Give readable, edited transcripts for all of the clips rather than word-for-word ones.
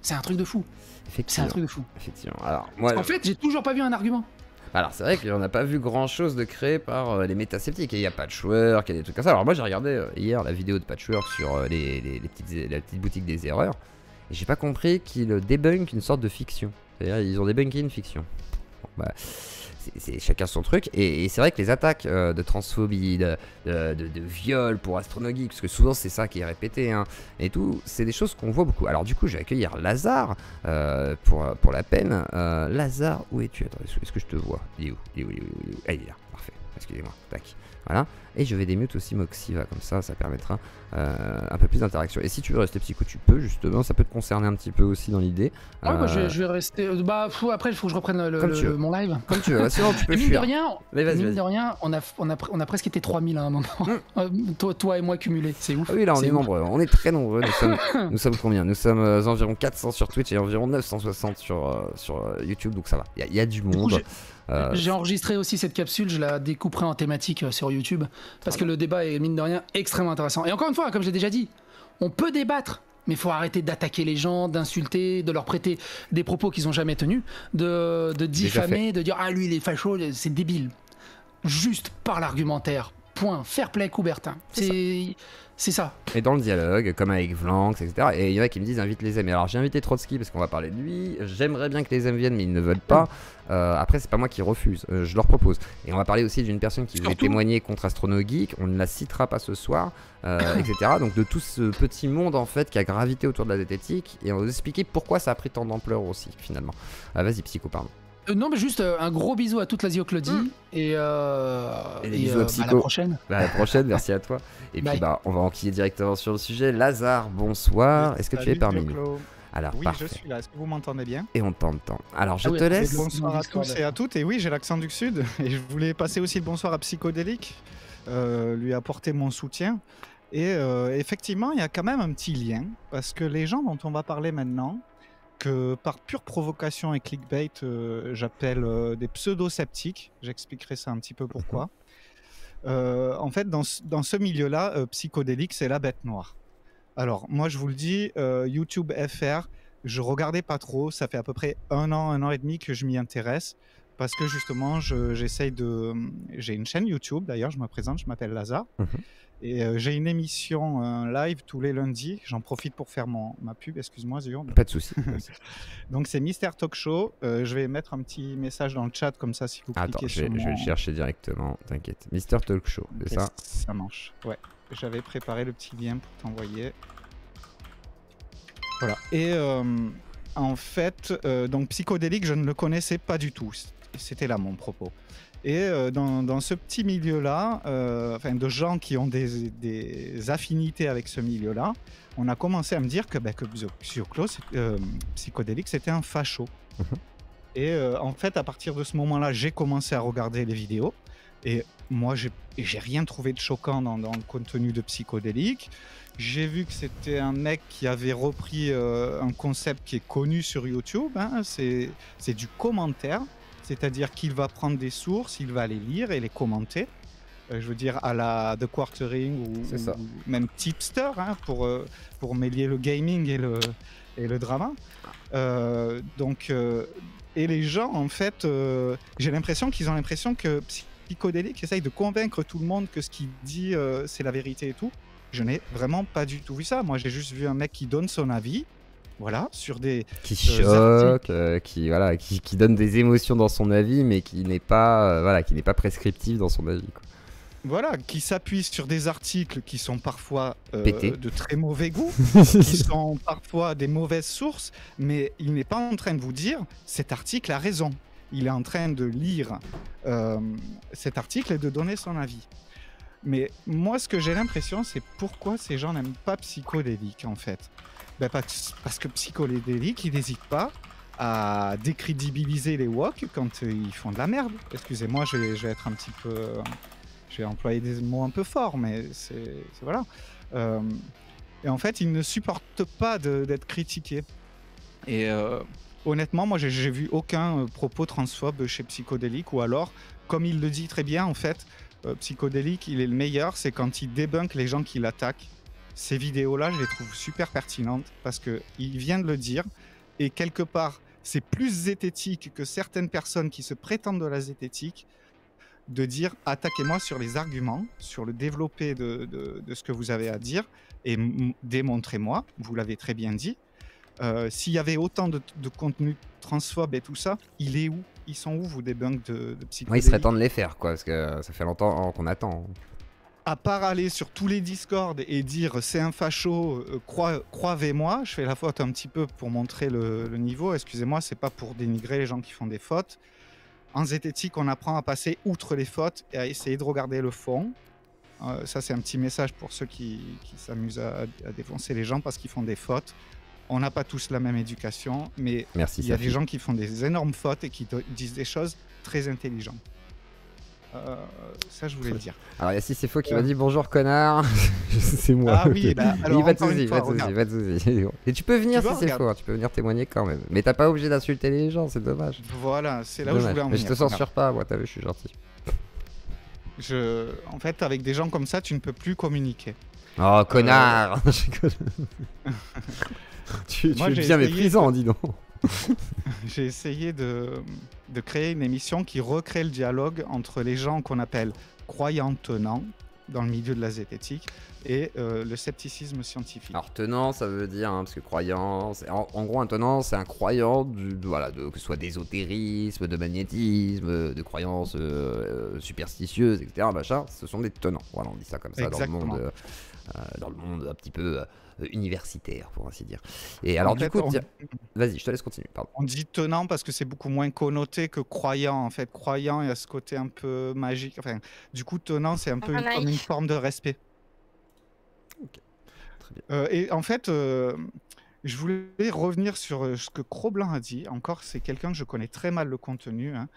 C'est un truc de fou. C'est un truc de fou. Effectivement. Alors, moi, en fait, j'ai toujours pas vu un argument. Alors c'est vrai qu'on n'a pas vu grand chose de créé par les métasceptiques. Et il y a Patchwork, il y a des trucs comme ça. Alors moi j'ai regardé hier la vidéo de Patchwork sur la petite boutique des erreurs. Et j'ai pas compris qu'ils débunkent une sorte de fiction. C'est-à-dire ils ont débunké une fiction. Bon, bah, c'est chacun son truc. Et c'est vrai que les attaques de transphobie, de viol pour Astronogeek, parce que souvent c'est ça qui est répété, hein, et tout, c'est des choses qu'on voit beaucoup. Alors du coup je vais accueillir Lazare pour la peine. Lazare, où es-tu? Attends, est-ce que je te vois? Il est où? Ah, il est là, parfait, excusez-moi, tac. Voilà, et je vais démute aussi Moxiva, comme ça permettra un peu plus d'interaction. Et si tu veux rester psycho, tu peux, justement, ça peut te concerner un petit peu aussi dans l'idée. Ouais, bah, je vais rester. Après, il faut que je reprenne mon live. Comme tu veux, sinon tu peux fuir. Mine de rien, on a presque été 3000 à un moment. Toi et moi cumulés, c'est ouf. Ah oui, là on est nombreux, on est très nombreux. Nous sommes combien? Nous sommes environ 400 sur Twitch et environ 960 sur YouTube, donc ça va. Il y a du monde. J'ai enregistré aussi cette capsule, je la découperai en thématique sur YouTube parce que le débat est mine de rien extrêmement intéressant. Et encore une fois, comme je l'ai déjà dit, on peut débattre, mais il faut arrêter d'attaquer les gens, d'insulter, de leur prêter des propos qu'ils n'ont jamais tenus, de diffamer, de dire ah lui il est facho, c'est débile. Juste par l'argumentaire. Point. Fair play Coubertin. C'est ça. Et dans le dialogue, comme avec Vlanx, etc. Et il y en a qui me disent invite les M. Alors j'ai invité Trotsky parce qu'on va parler de lui. J'aimerais bien que les M viennent, mais ils ne veulent pas. Après, c'est pas moi qui refuse. Je leur propose. Et on va parler aussi d'une personne qui voulait témoigner contre Astronogeek. On ne la citera pas ce soir, etc. Donc de tout ce petit monde en fait qui a gravité autour de la zététique. Et on va vous expliquer pourquoi ça a pris tant d'ampleur aussi finalement. Vas-y Psycho, pardon. Non, mais juste un gros bisou à toute la Zioclodie et bisous à Psycho. À la prochaine. À la prochaine, merci à toi. Et puis on va enquiller directement sur le sujet. Lazare, bonsoir. Est-ce que tu es parmi nous? Alors, oui, parfait. Je suis là. Est-ce que vous m'entendez bien? Et on t'entend. Alors, je te laisse. Bonsoir à tous et à toutes. Et oui, j'ai l'accent du Sud. Et je voulais passer aussi le bonsoir à Psychodélique, lui apporter mon soutien. Et effectivement, il y a quand même un petit lien. Parce que les gens dont on va parler maintenant, que par pure provocation et clickbait, j'appelle des pseudo-sceptiques. J'expliquerai ça un petit peu pourquoi. En fait, dans ce milieu-là, Psychodélique, c'est la bête noire. Alors, moi, je vous le dis, YouTube FR, je regardais pas trop. Ça fait à peu près un an et demi que je m'y intéresse. Parce que justement, j'essaye de... J'ai une chaîne YouTube, d'ailleurs, je me présente, je m'appelle Lazare. Et j'ai une émission live tous les lundis. J'en profite pour faire ma pub, excuse-moi, Zio. Pas de souci. Donc, c'est Mister Talk Show. Je vais mettre un petit message dans le chat, comme ça, si vous cliquez sur je vais le chercher directement, t'inquiète. Mister Talk Show, c'est ça? Ça marche, ouais. J'avais préparé le petit lien pour t'envoyer. Voilà. Et en fait, donc Psychodélique, je ne le connaissais pas du tout. C'était là mon propos. Et dans ce petit milieu-là, de gens qui ont des affinités avec ce milieu-là, on a commencé à me dire que Psychodélique, c'était un facho. Et en fait, à partir de ce moment-là, j'ai commencé à regarder les vidéos. Et moi, j'ai rien trouvé de choquant dans le contenu de Psychodélique. J'ai vu que c'était un mec qui avait repris un concept qui est connu sur YouTube. Hein, c'est du commentaire. C'est-à-dire qu'il va prendre des sources, il va les lire et les commenter. Je veux dire, à la The Quartering ou même Tipster, hein, pour mêler le gaming et le drama. Et les gens, en fait, j'ai l'impression qu'ils ont l'impression que Psychodélique essaye de convaincre tout le monde que ce qu'il dit, c'est la vérité et tout. Je n'ai vraiment pas du tout vu ça. Moi, j'ai juste vu un mec qui donne son avis. Voilà, sur des... Qui choque, qui donne des émotions dans son avis, mais qui n'est pas, prescriptif dans son avis, quoi. Voilà, qui s'appuie sur des articles qui sont parfois de très mauvais goût, qui sont parfois des mauvaises sources, mais il n'est pas en train de vous dire « cet article a raison ». Il est en train de lire cet article et de donner son avis. Mais moi, ce que j'ai l'impression, c'est pourquoi ces gens n'aiment pas Psychodélique, en fait. Parce que Psychodélique, il n'hésite pas à décrédibiliser les woke quand ils font de la merde. Excusez-moi, je vais être un petit peu... je vais employer des mots un peu forts, mais c'est voilà. Et en fait, il ne supporte pas d'être critiqué. Et honnêtement, moi, j'ai vu aucun propos transphobe chez Psychodélique, ou alors, comme il le dit très bien, en fait, Psychodélique, il est le meilleur, c'est quand il débunk les gens qui l'attaquent. Ces vidéos-là, je les trouve super pertinentes parce qu'il vient de le dire. Et quelque part, c'est plus zététique que certaines personnes qui se prétendent de la zététique de dire attaquez-moi sur les arguments, sur le développé de ce que vous avez à dire et démontrez-moi, vous l'avez très bien dit. S'il y avait autant de contenu transphobe et tout ça, il est où? Ils sont où vos débunks de psychodéliques? Moi, il serait temps de les faire, quoi, parce que ça fait longtemps qu'on attend. À part aller sur tous les Discord et dire c'est un facho, croivez-moi, je fais la faute un petit peu pour montrer le niveau, excusez-moi, c'est pas pour dénigrer les gens qui font des fautes. En zététique, on apprend à passer outre les fautes et à essayer de regarder le fond. Ça, c'est un petit message pour ceux qui s'amusent à défoncer les gens parce qu'ils font des fautes. On n'a pas tous la même éducation, mais il y a des gens qui font des énormes fautes et qui disent des choses très intelligentes. Ça, je voulais le dire. Alors, il y a Si C'est Faux qui m'a dit bonjour, connard. C'est moi. Ah oui, bah, alors, pas de soucis, pas de soucis. Et tu peux venir si c'est faux, hein, tu peux venir témoigner quand même. Mais t'as pas obligé d'insulter les gens, c'est dommage. Voilà, c'est là où je voulais en venir. Mais je te censure pas, moi, t'as vu, je suis gentil. En fait, avec des gens comme ça, tu ne peux plus communiquer. Oh, connard. Tu es bien méprisant, dis donc. J'ai essayé de créer une émission qui recrée le dialogue entre les gens qu'on appelle croyants tenants dans le milieu de la zététique et le scepticisme scientifique. Alors tenant, ça veut dire, hein, parce que croyant, en gros un tenant, c'est un croyant, que ce soit d'ésotérisme, de magnétisme, de croyances superstitieuses, etc. Machin, ce sont des tenants. Voilà, on dit ça comme ça dans le monde un petit peu universitaire, pour ainsi dire. Et alors du coup, vas-y, je te laisse continuer. Pardon. On dit tenant parce que c'est beaucoup moins connoté que croyant. En fait, croyant, il y a ce côté un peu magique. Enfin, du coup, tenant, c'est un peu comme une forme de respect. Ok, très bien. Et en fait, je voulais revenir sur ce que Cro-Blanc a dit. Encore, c'est quelqu'un que je connais très mal le contenu. Hein.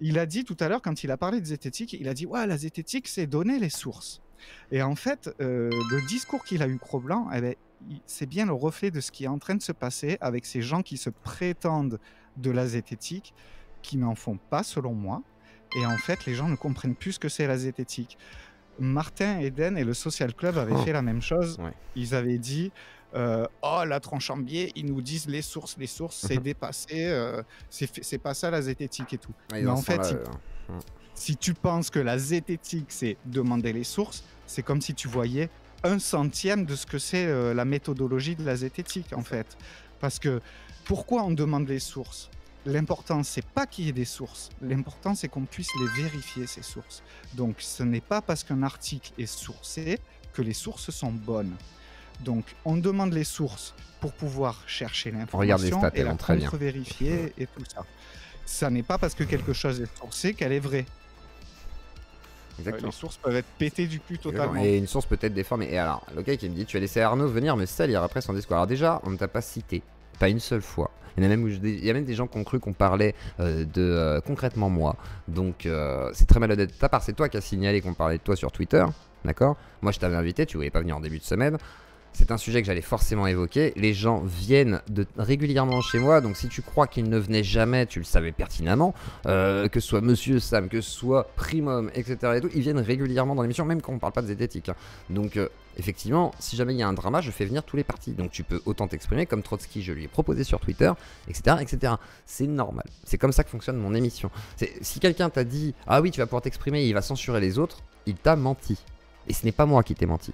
Il a dit tout à l'heure, quand il a parlé de zététique, il a dit ouais, la zététique, c'est donner les sources. Et en fait, le discours qu'il a eu Cro-Blanc, eh ben, c'est bien le reflet de ce qui est en train de se passer avec ces gens qui se prétendent de la zététique, qui n'en font pas selon moi. Et en fait, les gens ne comprennent plus ce que c'est la zététique. Martin Eden et le Social Club avaient fait la même chose. Ouais. Ils avaient dit oh, la tranche en biais, ils nous disent les sources, c'est dépassé, c'est pas ça la zététique et tout. Ouais, mais en fait, si tu penses que la zététique, c'est demander les sources, c'est comme si tu voyais 1/100 de ce que c'est la méthodologie de la zététique, en fait. Parce que pourquoi on demande les sources? L'important, c'est pas qu'il y ait des sources. L'important, c'est qu'on puisse les vérifier, ces sources. Donc, ce n'est pas parce qu'un article est sourcé que les sources sont bonnes. Donc, on demande les sources pour pouvoir chercher l'information et la contre-vérifier et tout ça. Ça n'est pas parce que quelque chose est sourcé qu'elle est vraie. Les sources peuvent être pétées du cul totalement. Et une source peut être déformée. Et alors, le gars qui me dit, tu as laissé Arnaud venir me salir après son discours. Alors déjà, on ne t'a pas cité, pas une seule fois. Il y a même des gens qui ont cru qu'on parlait de concrètement moi. Donc c'est très malhonnête de ta part. C'est toi qui as signalé qu'on parlait de toi sur Twitter. D'accord? Moi je t'avais invité, tu voulais pas venir en début de semaine. C'est un sujet que j'allais forcément évoquer. Les gens viennent régulièrement chez moi, donc si tu crois qu'ils ne venaient jamais, tu le savais pertinemment, que ce soit Monsieur Sam, que ce soit Primum, etc. Et tout, ils viennent régulièrement dans l'émission, même quand on parle pas de zététique. Hein. Donc effectivement, si jamais il y a un drama, je fais venir tous les partis. Donc tu peux autant t'exprimer comme Trotsky, je lui ai proposé sur Twitter, etc. etc. C'est normal. C'est comme ça que fonctionne mon émission. Si quelqu'un t'a dit « Ah oui, tu vas pouvoir t'exprimer, il va censurer les autres », il t'a menti. Et ce n'est pas moi qui t'ai menti.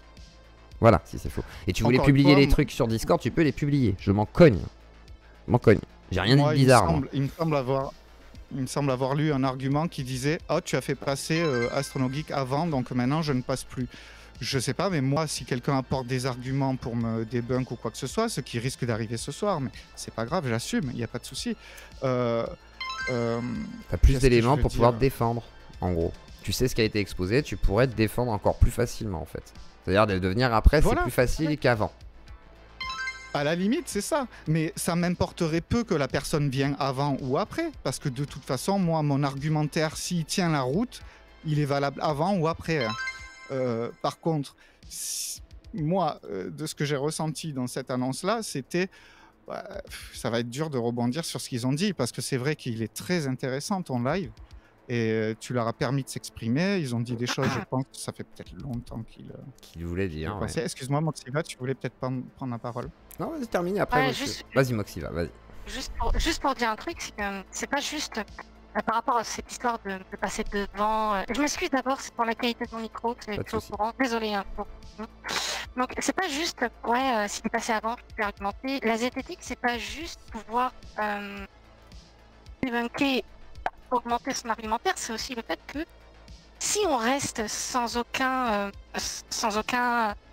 Voilà, si c'est faux. Et tu voulais publier les trucs sur Discord, tu peux les publier. Je m'en cogne. J'ai rien dit de bizarre. Il me semble avoir lu un argument qui disait « Oh, tu as fait passer Astronogeek avant, donc maintenant je ne passe plus. » Je sais pas, mais moi, si quelqu'un apporte des arguments pour me débunk ou quoi que ce soit, ce qui risque d'arriver ce soir, mais c'est pas grave, j'assume, il n'y a pas de souci. T'as plus d'éléments pour pouvoir te défendre, en gros. Tu sais ce qui a été exposé, tu pourrais te défendre encore plus facilement, en fait. C'est-à-dire de devenir après, voilà, c'est plus facile qu'avant. À la limite, c'est ça. Mais ça m'importerait peu que la personne vienne avant ou après. Parce que de toute façon, moi, mon argumentaire, s'il tient la route, il est valable avant ou après. Par contre, moi, de ce que j'ai ressenti dans cette annonce-là, c'était... ça va être dur de rebondir sur ce qu'ils ont dit. Parce que c'est vrai qu'il est très intéressant, ton live. et tu leur as permis de s'exprimer. Ils ont dit des choses, je pense, ça fait peut-être longtemps Qu'il voulait dire. Ouais. Excuse-moi, Moxiva, tu voulais peut-être prendre la parole. Non, vas-y, termine après. Vas-y, Moxiva, vas-y. Juste pour dire un truc, c'est que c'est pas juste par rapport à cette histoire de passer devant. Je m'excuse d'abord, c'est pour la qualité de mon micro, c'est au courant. Désolé. Hein, donc c'est pas juste, s'il est passé avant, je peux argumenter. La zététique, c'est pas juste pouvoir débunker, augmenter son argumentaire, c'est aussi le fait que si on reste sans aucun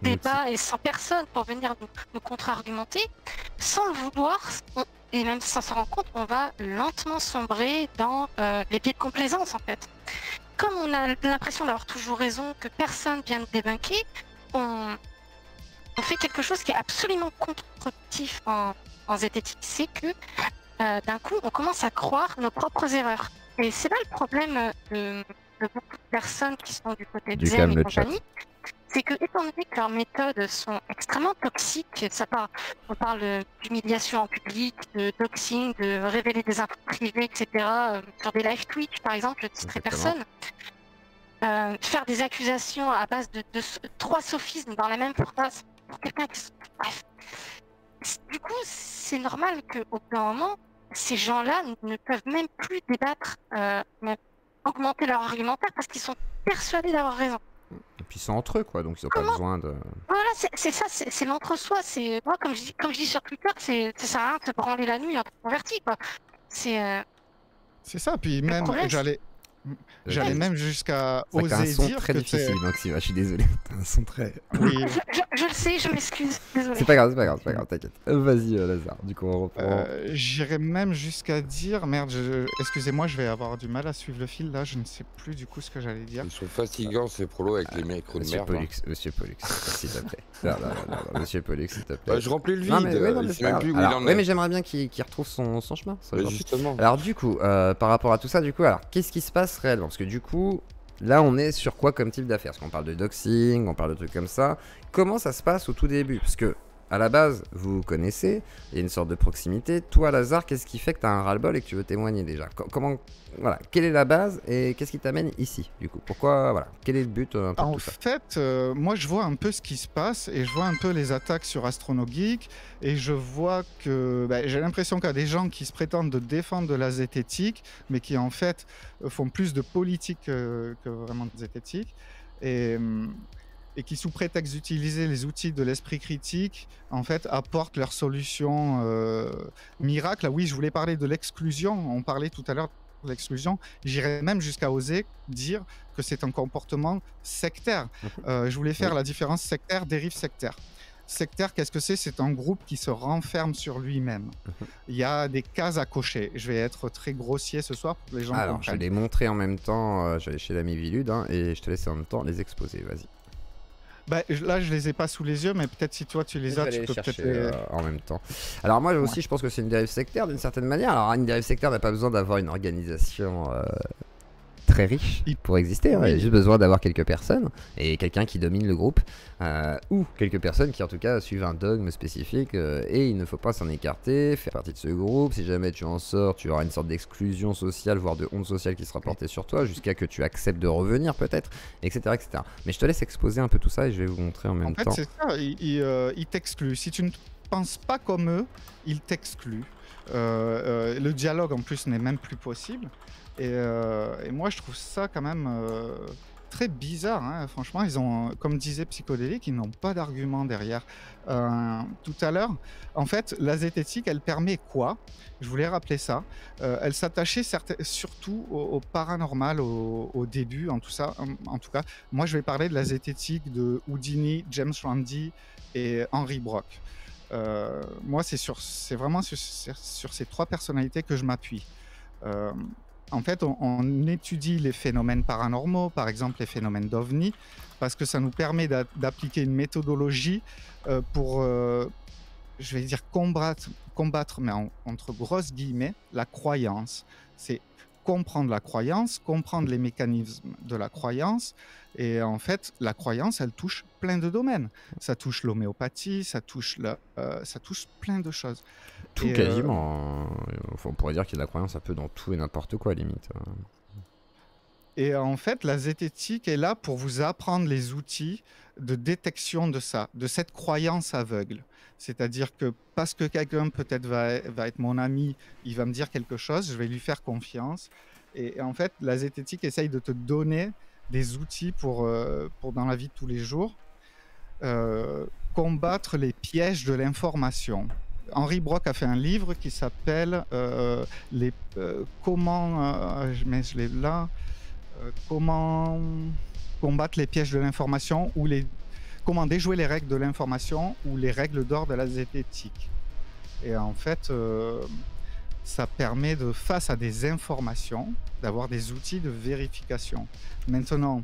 débat et sans personne pour venir nous contre-argumenter, sans le vouloir, et même sans s'en rendre compte, on va lentement sombrer dans les pieds de complaisance en fait. Comme on a l'impression d'avoir toujours raison, que personne vient de débunker, on fait quelque chose qui est absolument contre-productif en zététique, c'est que d'un coup on commence à croire nos propres erreurs. Et c'est là le problème de beaucoup de personnes qui sont du côté de Zen et compagnie, c'est que étant donné que leurs méthodes sont extrêmement toxiques, on parle d'humiliation en public, de doxing, de révéler des infos privées, etc. Sur des live Twitch par exemple, je ne citerai personne. Faire des accusations à base de 3 sophismes dans la même phrase pour quelqu'un qui... Bref. Du coup, c'est normal qu'au bout d'un moment, ces gens-là ne peuvent même plus débattre, même augmenter leur argumentaire parce qu'ils sont persuadés d'avoir raison. Et puis ils sont entre eux, quoi, donc ils n'ont pas besoin de... Voilà, c'est ça, c'est l'entre-soi. Moi, comme je dis sur Twitter, ça sert à rien de se branler la nuit en converti, quoi. C'est ça, puis même, j'allais même jusqu'à oser dire très difficile, Moxiva, je suis désolé. T'as un son très... Oui. Je le sais, je m'excuse, désolé. C'est pas grave, t'inquiète. Vas-y, Lazare, du coup on reprend. J'irais même jusqu'à dire... Merde, excusez-moi, je vais avoir du mal à suivre le fil, là, je ne sais plus du coup ce que j'allais dire. Ils sont fatigants, ces prolos, avec les micros de merde. Monsieur Pollux, s'il te plaît. Non, Monsieur Pollux, s'il te plaît. Je remplis le vide, il sait même plus où il en est. Mais j'aimerais bien qu'il retrouve son chemin. Justement. Alors du coup, par rapport à tout ça, alors qu'est-ce qui se passe réellement? Parce que du coup, là on est sur quoi comme type d'affaires? Parce qu'on parle de doxing, on parle de trucs comme ça. Comment ça se passe au tout début? Parce que à la base, vous vous connaissez, il y a une sorte de proximité. Toi, Lazare, qu'est-ce qui fait que tu as un ras-le-bol et que tu veux témoigner déjà? Comment, voilà, quelle est la base et qu'est-ce qui t'amène ici, du coup? Pourquoi, voilà, quel est le but En fait, moi, je vois un peu ce qui se passe et je vois un peu les attaques sur AstronoGeek et je vois que j'ai l'impression qu'il y a des gens qui se prétendent de défendre de la zététique, mais qui en fait font plus de politique que vraiment de zététique. Et qui, sous prétexte d'utiliser les outils de l'esprit critique, en fait, apportent leur solution miracle. Oui, je voulais parler de l'exclusion. On parlait tout à l'heure de l'exclusion. J'irais même jusqu'à oser dire que c'est un comportement sectaire. Je voulais faire la différence sectaire, dérive sectaire. Sectaire, qu'est-ce que c'est? C'est un groupe qui se renferme sur lui-même. Il y a des cases à cocher. Je vais être très grossier ce soir pour que les gens comprennent. Alors, je vais les montrer en même temps. J'allais chez l'ami Vilude et je te laisse en même temps les exposer. Vas-y. Là, je les ai pas sous les yeux, mais peut-être si toi tu les as, tu peux peut-être en même temps. Alors moi aussi, je pense que c'est une dérive sectaire d'une certaine manière. Alors une dérive sectaire n'a pas besoin d'avoir une organisation très riche pour exister. Il y a juste besoin d'avoir quelques personnes et quelqu'un qui domine le groupe ou quelques personnes qui en tout cas suivent un dogme spécifique et il ne faut pas s'en écarter, faire partie de ce groupe. Si jamais tu en sors, tu auras une sorte d'exclusion sociale, voire de honte sociale qui sera portée sur toi jusqu'à que tu acceptes de revenir peut-être, etc., etc. Mais je te laisse exposer un peu tout ça et je vais vous montrer en même temps. En fait, c'est ça, ils t'excluent. Si tu ne penses pas comme eux, ils t'excluent. Le dialogue en plus n'est même plus possible. Et moi, je trouve ça quand même très bizarre. Hein. Franchement, ils ont, comme disait Psychodélique, ils n'ont pas d'argument derrière. Tout à l'heure, en fait, la zététique, elle permet quoi? Je voulais rappeler ça. Elle s'attachait surtout au paranormal au début, en tout cas. Moi, je vais parler de la zététique de Houdini, James Randi et Henry Brock. Moi, c'est vraiment sur ces 3 personnalités que je m'appuie. En fait, on étudie les phénomènes paranormaux, par exemple les phénomènes d'OVNI, parce que ça nous permet d'appliquer une méthodologie pour, je vais dire, combattre, mais entre grosses guillemets, la croyance. C'est comprendre la croyance, comprendre les mécanismes de la croyance. Et en fait, la croyance, elle touche plein de domaines. Ça touche l'homéopathie, ça touche plein de choses. Tout quasiment. On pourrait dire qu'il y a de la croyance un peu dans tout et n'importe quoi, limite. Et en fait, la zététique est là pour vous apprendre les outils de détection de ça, de cette croyance aveugle. C'est-à-dire que parce que quelqu'un peut-être va être mon ami, il va me dire quelque chose, je vais lui faire confiance. Et en fait, la zététique essaye de te donner des outils pour dans la vie de tous les jours, combattre les pièges de l'information. Henri Brock a fait un livre qui s'appelle comment combattre les pièges de l'information ou comment déjouer les règles de l'information ou les règles d'or de la zététique. Et en fait, ça permet face à des informations, d'avoir des outils de vérification. Maintenant,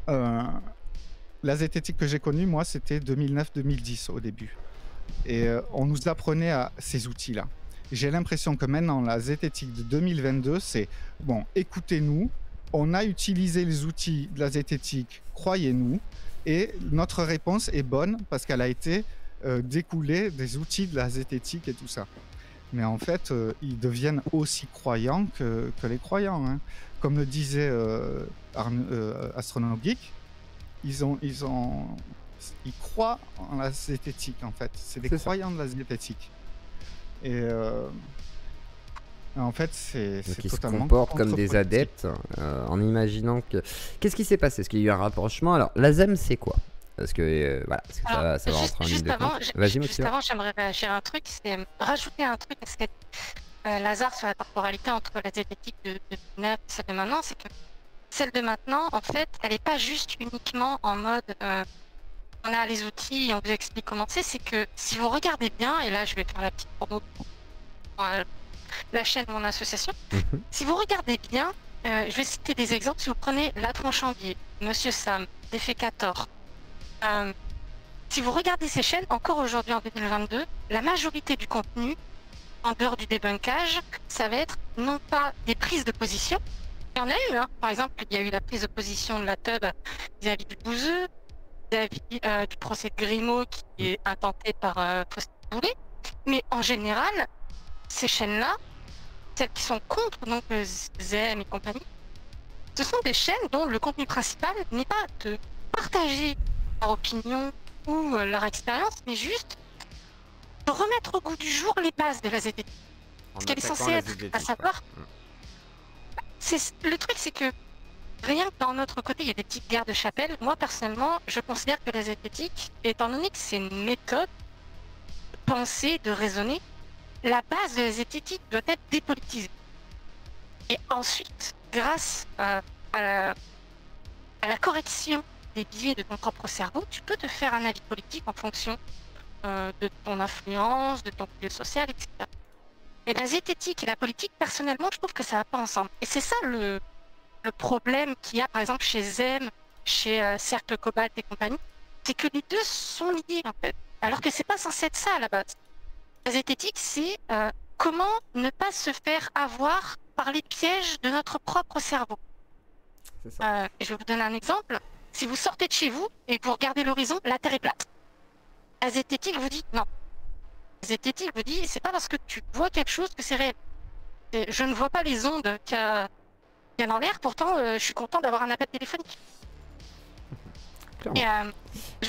la zététique que j'ai connue, moi, c'était 2009-2010 au début. Et on nous apprenait à ces outils-là. J'ai l'impression que maintenant, la zététique de 2022, c'est bon, écoutez-nous, on a utilisé les outils de la zététique, croyez-nous, et notre réponse est bonne parce qu'elle a été découlée des outils de la zététique et tout ça. Mais en fait, ils deviennent aussi croyants que les croyants. Hein. Comme le disait Astronaut Geek, ils croient en la zététique, en fait. C'est des croyants de la zététique. Et en fait, c'est totalement... Ils se comportent comme des adeptes en imaginant que... Qu'est-ce qui s'est passé? Est-ce qu'il y a eu un rapprochement? Alors, la ZEM, c'est quoi? Parce que, voilà, parce que Alors, ça va rentrer en ligne de compte. Vas-y, juste avant, j'aimerais réagir à un truc, c'est rajouter un truc, parce que Lazare sur la temporalité entre la zététique de 2009 et celle de maintenant, c'est que celle de maintenant, en fait, elle n'est pas juste uniquement en mode on a les outils et on vous explique comment c'est que si vous regardez bien, et là je vais faire la petite promo pour la chaîne de mon association, si vous regardez bien, je vais citer des exemples, si vous prenez La Tronche en Biais, Monsieur Sam, Défécator, si vous regardez ces chaînes, encore aujourd'hui en 2022, la majorité du contenu, en dehors du débunkage, ça va être non pas des prises de position, il y en a eu, hein. Par exemple, il y a eu la prise de position de la Tub vis-à-vis du Bouzeux, vis-à-vis du procès de Grimaud qui est intenté par Faustin Boulay, mais en général, ces chaînes-là, celles qui sont contre donc ZEM et compagnie, ce sont des chaînes dont le contenu principal n'est pas de partager leur opinion ou leur expérience, mais juste de remettre au goût du jour les bases de la zététique. Ce qu'elle est censée être, à savoir... Le truc, c'est que rien que dans notre côté, il y a des petites guerres de chapelle. Moi, personnellement, je considère que la zététique, étant donné que c'est une méthode de penser, de raisonner, la base de la zététique doit être dépolitisée. Et ensuite, grâce à la correction des biais de ton propre cerveau, tu peux te faire un avis politique en fonction de ton influence, de ton milieu social, etc. Et la zététique et la politique, personnellement, je trouve que ça va pas ensemble. Et c'est ça le problème qu'il y a, par exemple, chez ZEM, chez Cercle Cobalt et compagnie, c'est que les deux sont liés, en fait. Alors que c'est pas censé être ça, à la base. La zététique, c'est comment ne pas se faire avoir par les pièges de notre propre cerveau. Je vais vous donner un exemple. Si vous sortez de chez vous et que vous regardez l'horizon, la Terre est plate. La zététique vous dit non. La zététique vous dit c'est pas parce que tu vois quelque chose que c'est réel. Je ne vois pas les ondes qu'il y a dans l'air, pourtant je suis content d'avoir un appel téléphonique. Et, je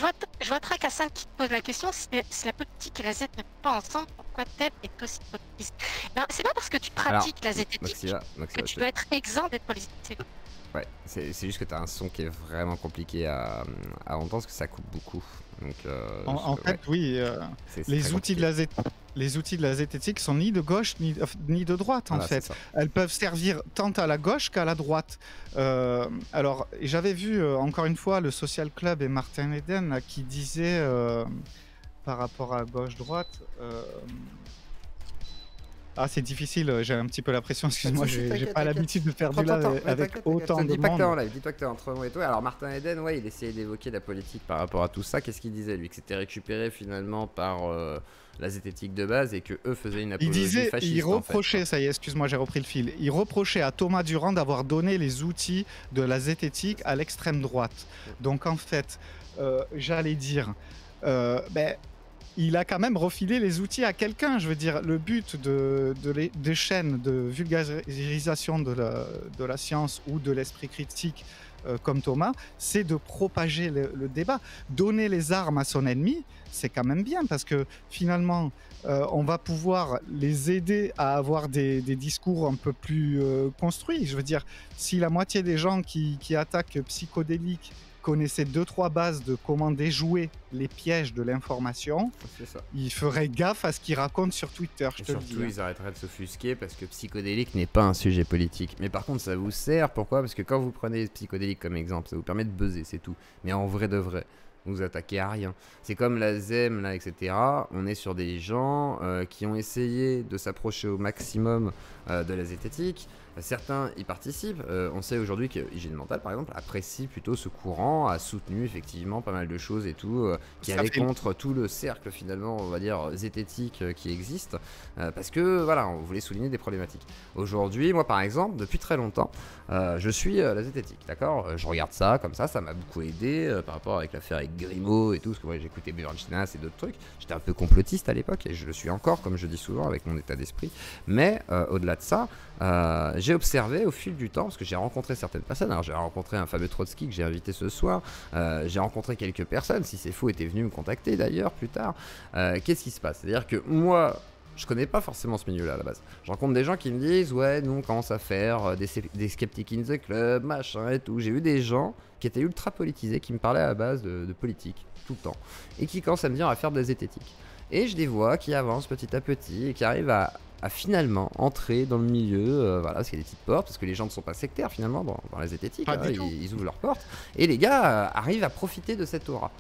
vois Tracassin qui pose la question, si la politique et la Z ne vont pas ensemble, pourquoi TEP est aussi politique? C'est pas parce que tu pratiques la zététique que tu dois être exempt d'être politique. Ouais, c'est juste que tu as un son qui est vraiment compliqué à entendre parce que ça coupe beaucoup. Donc, en fait, oui, les outils de la zététique sont ni de gauche ni de droite, en fait. Elles peuvent servir tant à la gauche qu'à la droite. Alors, j'avais vu, encore une fois, le Social Club et Martin Eden qui disait, par rapport à gauche-droite... Ah, c'est difficile, j'ai un petit peu la pression, excuse-moi, j'ai pas l'habitude de faire du live avec autant de monde. Dis-toi que t'es entre moi et toi. Alors Martin Eden, ouais, il essayait d'évoquer la politique par rapport à tout ça. Qu'est-ce qu'il disait, lui? Que c'était récupéré finalement par la zététique de base et que eux faisaient une apologie fasciste. Il reprochait, en fait. Ça y est, excuse-moi, j'ai repris le fil. Il reprochait à Thomas Durand d'avoir donné les outils de la zététique à l'extrême droite. Donc en fait, j'allais dire... il a quand même refilé les outils à quelqu'un. Je veux dire, le but des chaînes de vulgarisation de la science ou de l'esprit critique comme Thomas, c'est de propager le débat. Donner les armes à son ennemi, c'est quand même bien, parce que finalement, on va pouvoir les aider à avoir des discours un peu plus construits. Je veux dire, si la moitié des gens qui attaquent Psychodélique connaissaient 2-3 bases de comment déjouer les pièges de l'information, ils feraient gaffe à ce qu'ils racontent sur Twitter, je te le dis. Surtout, ils arrêteraient de s'offusquer parce que Psychodélique n'est pas un sujet politique. Mais par contre, ça vous sert. Pourquoi? Parce que quand vous prenez Psychodélique comme exemple, ça vous permet de buzzer, c'est tout. Mais en vrai de vrai, vous attaquez à rien. C'est comme la ZEM, là, etc. On est sur des gens qui ont essayé de s'approcher au maximum de la zététique. Certains y participent. On sait aujourd'hui que Hygiène Mentale, par exemple, apprécie plutôt ce courant, a soutenu effectivement pas mal de choses et tout, qui allait contre tout le cercle, finalement, on va dire, zététique qui existe, parce que, voilà, on voulait souligner des problématiques. Aujourd'hui, moi, par exemple, depuis très longtemps, je suis la zététique, d'accord? Je regarde ça, comme ça m'a beaucoup aidé par rapport avec l'affaire avec Grimaud et tout, parce que moi, j'écoutais Björnstjärna et d'autres trucs. J'étais un peu complotiste à l'époque, et je le suis encore, comme je dis souvent, avec mon état d'esprit. Mais, au-delà de ça, j'ai observé au fil du temps, parce que j'ai rencontré certaines personnes. Alors j'ai rencontré un fameux Trotsky que j'ai invité ce soir, j'ai rencontré quelques personnes, si c'est faux, étaient venus me contacter d'ailleurs plus tard. Qu'est-ce qui se passe? C'est-à-dire que moi, je connais pas forcément ce milieu-là à la base. Je rencontre des gens qui me disent ouais, nous on commence à faire des skeptics in the club, machin et tout. J'ai eu des gens qui étaient ultra politisés, qui me parlaient à la base de politique tout le temps, et qui commencent à me dire à faire de la zététique. Et je les vois qui avancent petit à petit et qui arrivent à finalement entrer dans le milieu, voilà, parce qu'il y a des petites portes, parce que les gens ne sont pas sectaires finalement dans la zététique, hein, ils ouvrent leurs portes, et les gars arrivent à profiter de cette aura.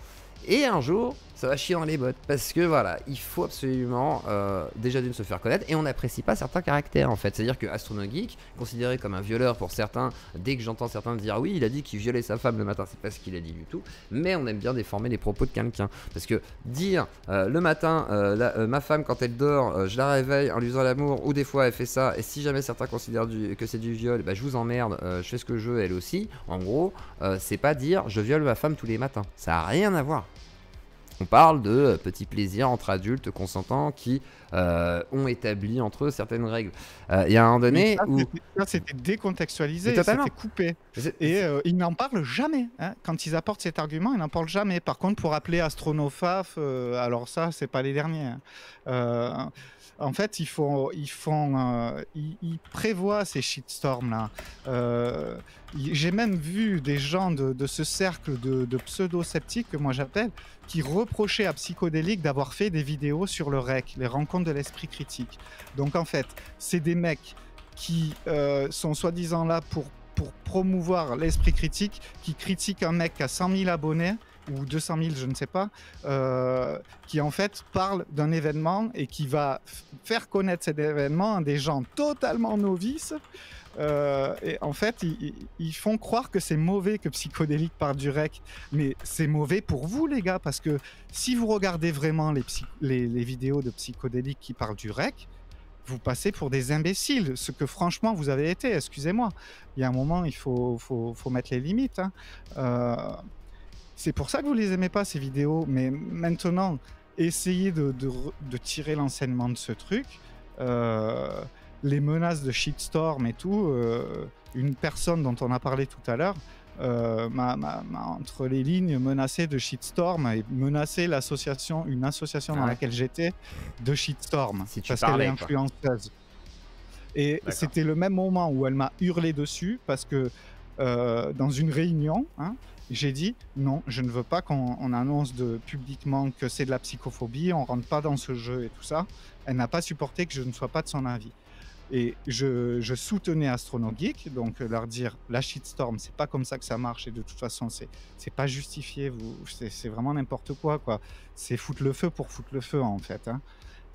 Et un jour, ça va chier dans les bottes, parce que voilà, il faut absolument déjà d'une se faire connaître, et on n'apprécie pas certains caractères en fait. C'est-à-dire que Astronogeek, considéré comme un violeur pour certains, dès que j'entends certains dire oui, il a dit qu'il violait sa femme le matin, c'est pas ce qu'il a dit du tout, mais on aime bien déformer les propos de quelqu'un. Parce que dire le matin, ma femme quand elle dort, je la réveille en lui faisant l'amour, ou des fois elle fait ça, et si jamais certains considèrent que c'est du viol, bah je vous emmerde, je fais ce que je veux, elle aussi. En gros, c'est pas dire je viole ma femme tous les matins, ça a rien à voir. On parle de petits plaisirs entre adultes consentants qui ont établi entre eux certaines règles. Il y a un moment donné où... Ça, c'était décontextualisé, c'était coupé. Et ils n'en parlent jamais. Hein. Quand ils apportent cet argument, ils n'en parlent jamais. Par contre, pour appeler Astronofaf, alors ça, c'est pas les derniers. Hein. En fait, ils prévoient ces shitstorms-là. J'ai même vu des gens de ce cercle de pseudo-sceptiques, que moi j'appelle, qui reprochaient à Psychodélique d'avoir fait des vidéos sur le REC, les rencontres de l'esprit critique. Donc en fait, c'est des mecs qui sont soi-disant là pour promouvoir l'esprit critique, qui critiquent un mec qui a 100 000 abonnés, ou 200 000, je ne sais pas, qui en fait parle d'un événement et qui va faire connaître cet événement à des gens totalement novices. Et en fait, ils font croire que c'est mauvais que Psychodélique parle du REC. Mais c'est mauvais pour vous, les gars, parce que si vous regardez vraiment les vidéos de Psychodélique qui parlent du REC, vous passez pour des imbéciles, ce que franchement vous avez été, excusez-moi. Il y a un moment, il faut mettre les limites. Hein. C'est pour ça que vous les aimez pas, ces vidéos. Mais maintenant, essayez de tirer l'enseignement de ce truc. Les menaces de shitstorm et tout. Une personne dont on a parlé tout à l'heure m'a entre les lignes menacé de shitstorm et menacé une association dans laquelle j'étais de shitstorm. Si tu parce parlais, qu'elle est influenceuse. Et c'était le même moment où elle m'a hurlé dessus parce que dans une réunion, hein, j'ai dit non, je ne veux pas qu'on annonce publiquement que c'est de la psychophobie, on rentre pas dans ce jeu et tout ça. Elle n'a pas supporté que je ne sois pas de son avis. Et je soutenais Astronogeek, donc leur dire la shitstorm, c'est pas comme ça que ça marche et de toute façon c'est pas justifié, c'est vraiment n'importe quoi. C'est foutre le feu pour foutre le feu en fait. Hein.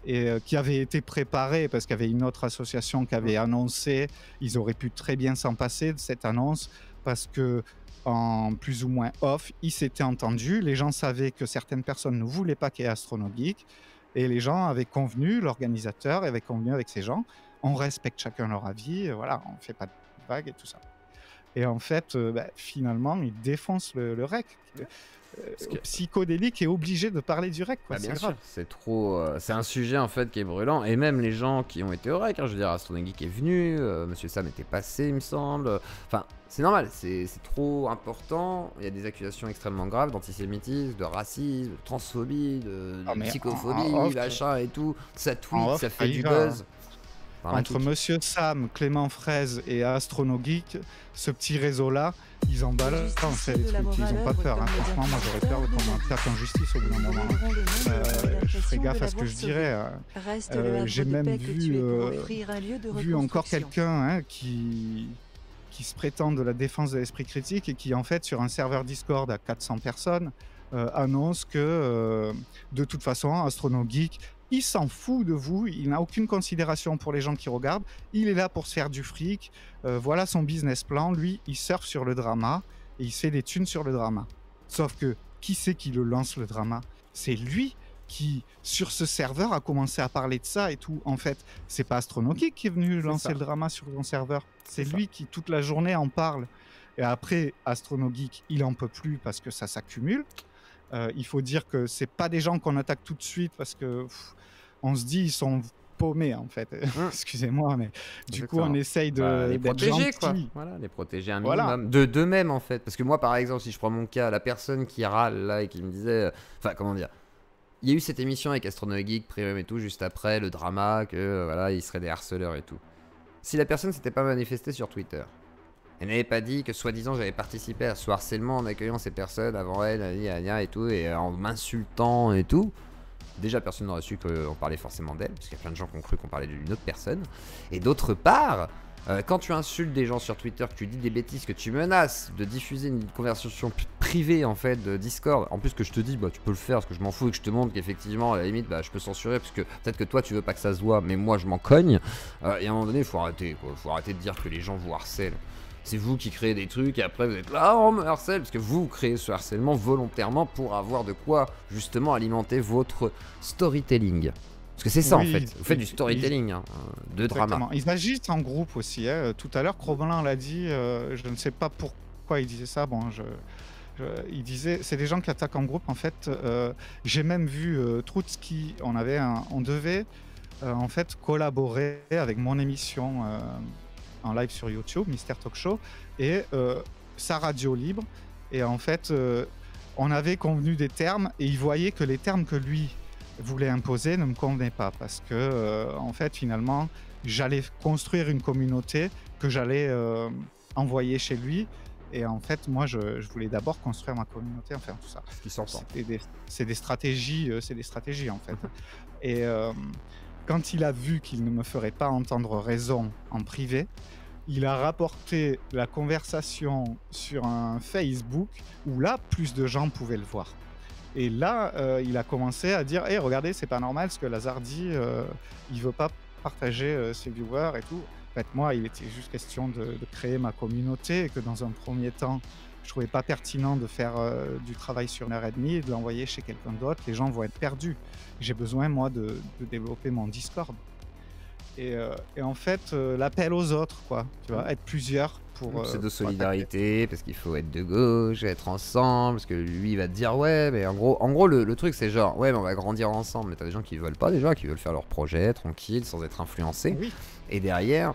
Et qui avait été préparé parce qu'il y avait une autre association qui avait annoncé, ils auraient pu très bien s'en passer de cette annonce parce que en plus ou moins off, ils s'étaient entendus, les gens savaient que certaines personnes ne voulaient pas qu'il y ait Astronogeek et les gens avaient convenu, l'organisateur avait convenu avec ces gens, on respecte chacun leur avis, voilà, on fait pas de vagues et tout ça. Et en fait, finalement, il défonce le rec. Psychodélique est obligé de parler du rec, quoi. Bien c'est sûr, grave. c'est trop. C'est un sujet en fait qui est brûlant. Et même les gens qui ont été au rec, hein, je veux dire, Astronogeek est venu, Monsieur Sam était passé, il me semble. Enfin, c'est normal, c'est trop important. Il y a des accusations extrêmement graves d'antisémitisme, de racisme, de transphobie, de psychophobie, machin et tout. Ça tweet, ça fait du buzz. Entre Monsieur Sam, Clément Fraise et Astronogeek, ce petit réseau-là, ils en balancent en fait les trucs, ils ont pas peur. Hein. Franchement, moi j'aurais peur qu'on tape en justice au bout d'un moment. Je ferai gaffe à ce que je dirais. J'ai même vu encore quelqu'un qui se prétend de la défense de l'esprit critique et qui en fait sur un serveur Discord à 400 personnes annonce que de toute façon Astronogeek, il s'en fout de vous, il n'a aucune considération pour les gens qui regardent, il est là pour se faire du fric, voilà son business plan, lui il surfe sur le drama et il se fait des thunes sur le drama. Sauf que qui c'est qui le lance le drama? C'est lui qui, sur ce serveur, a commencé à parler de ça et tout. En fait, c'est pas Astronogeek qui est venu lancer le drama sur son serveur, c'est lui qui toute la journée en parle. Et après, Astronogeek, il en peut plus parce que ça s'accumule. Il faut dire que c'est pas des gens qu'on attaque tout de suite parce que on se dit ils sont paumés en fait. Excusez-moi, mais du coup on essaye de les protéger quoi. Voilà, les protéger un minimum d'eux-mêmes en fait. Parce que moi par exemple, si je prends mon cas, la personne qui râle là et qui me disait, enfin comment dire, il y a eu cette émission avec Astronogeek, Premium et tout juste après le drama que voilà ils seraient des harceleurs et tout. Si la personne s'était pas manifestée sur Twitter, elle n'avait pas dit que soi-disant j'avais participé à ce harcèlement en accueillant ces personnes avant elle, et tout, et en m'insultant et tout. Déjà, personne n'aurait su qu'on parlait forcément d'elle, parce qu'il y a plein de gens qui ont cru qu'on parlait d'une autre personne. Et d'autre part, quand tu insultes des gens sur Twitter, que tu dis des bêtises, que tu menaces de diffuser une conversation privée en fait de Discord, en plus que je te dis, bah tu peux le faire parce que je m'en fous et que je te montre qu'effectivement, à la limite, bah je peux censurer parce que peut-être que toi tu veux pas que ça se voit, mais moi je m'en cogne. Et à un moment donné, il faut arrêter, quoi. Faut arrêter de dire que les gens vous harcèlent. C'est vous qui créez des trucs et après vous êtes là, on me harcèle, parce que vous créez ce harcèlement volontairement pour avoir de quoi justement alimenter votre storytelling. Parce que c'est ça en fait, vous faites du storytelling, de drama. Ils agissent en groupe aussi. Tout à l'heure, Cro-Blanc l'a dit, je ne sais pas pourquoi il disait ça. Bon, il disait, c'est des gens qui attaquent en groupe en fait. J'ai même vu Troutski, on devait en fait collaborer avec mon émission en live sur YouTube, Mister Talk Show, et sa radio libre. Et en fait, on avait convenu des termes et il voyait que les termes que lui voulait imposer ne me convenaient pas parce que, en fait, finalement, j'allais construire une communauté que j'allais envoyer chez lui. Et en fait, moi, je voulais d'abord construire ma communauté, enfin tout ça. Ce qui s'entend. C'est des stratégies en fait. Et quand il a vu qu'il ne me ferait pas entendre raison en privé, il a rapporté la conversation sur un Facebook où là, plus de gens pouvaient le voir. Et là, il a commencé à dire hey, regardez, c'est pas normal ce que Lazare dit, il veut pas partager ses viewers et tout. En fait, moi, il était juste question de créer ma communauté et que dans un premier temps, je trouvais pas pertinent de faire du travail sur une heure et demie et de l'envoyer chez quelqu'un d'autre. Les gens vont être perdus. J'ai besoin, moi, de développer mon Discord. Et en fait, l'appel aux autres, quoi. Tu vois, être plusieurs pour... c'est de solidarité, parce qu'il faut être de gauche, être ensemble, parce que lui, il va te dire, ouais, mais en gros le truc, c'est genre, ouais, mais on va grandir ensemble. Mais t'as des gens qui veulent pas, déjà, qui veulent faire leur projet, tranquille, sans être influencés. Oui. Et derrière,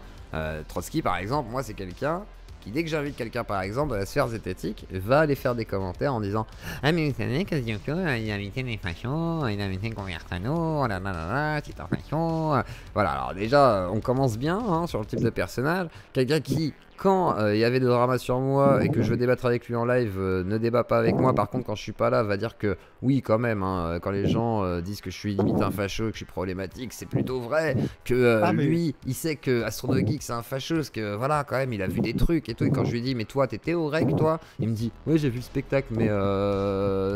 Trotsky, par exemple, moi, c'est quelqu'un qui, dès que j'invite quelqu'un, par exemple, de la sphère zététique, va aller faire des commentaires en disant ah, mais vous savez que Zioko, il a invité des fachos, il a invité Convertano, petite facho. Voilà, alors déjà, on commence bien sur le type de personnage. Quelqu'un qui, quand il y avait des dramas sur moi et que je veux débattre avec lui en live, ne débat pas avec moi. Par contre, quand je suis pas là, va dire que oui, quand même, quand les gens disent que je suis limite un facho, que je suis problématique, c'est plutôt vrai que lui, il sait que Astronogeek c'est un facho, parce que voilà, quand même, il a vu des trucs et tout. Et quand je lui dis, mais toi, t'étais au rec, toi, il me dit, oui, j'ai vu le spectacle, mais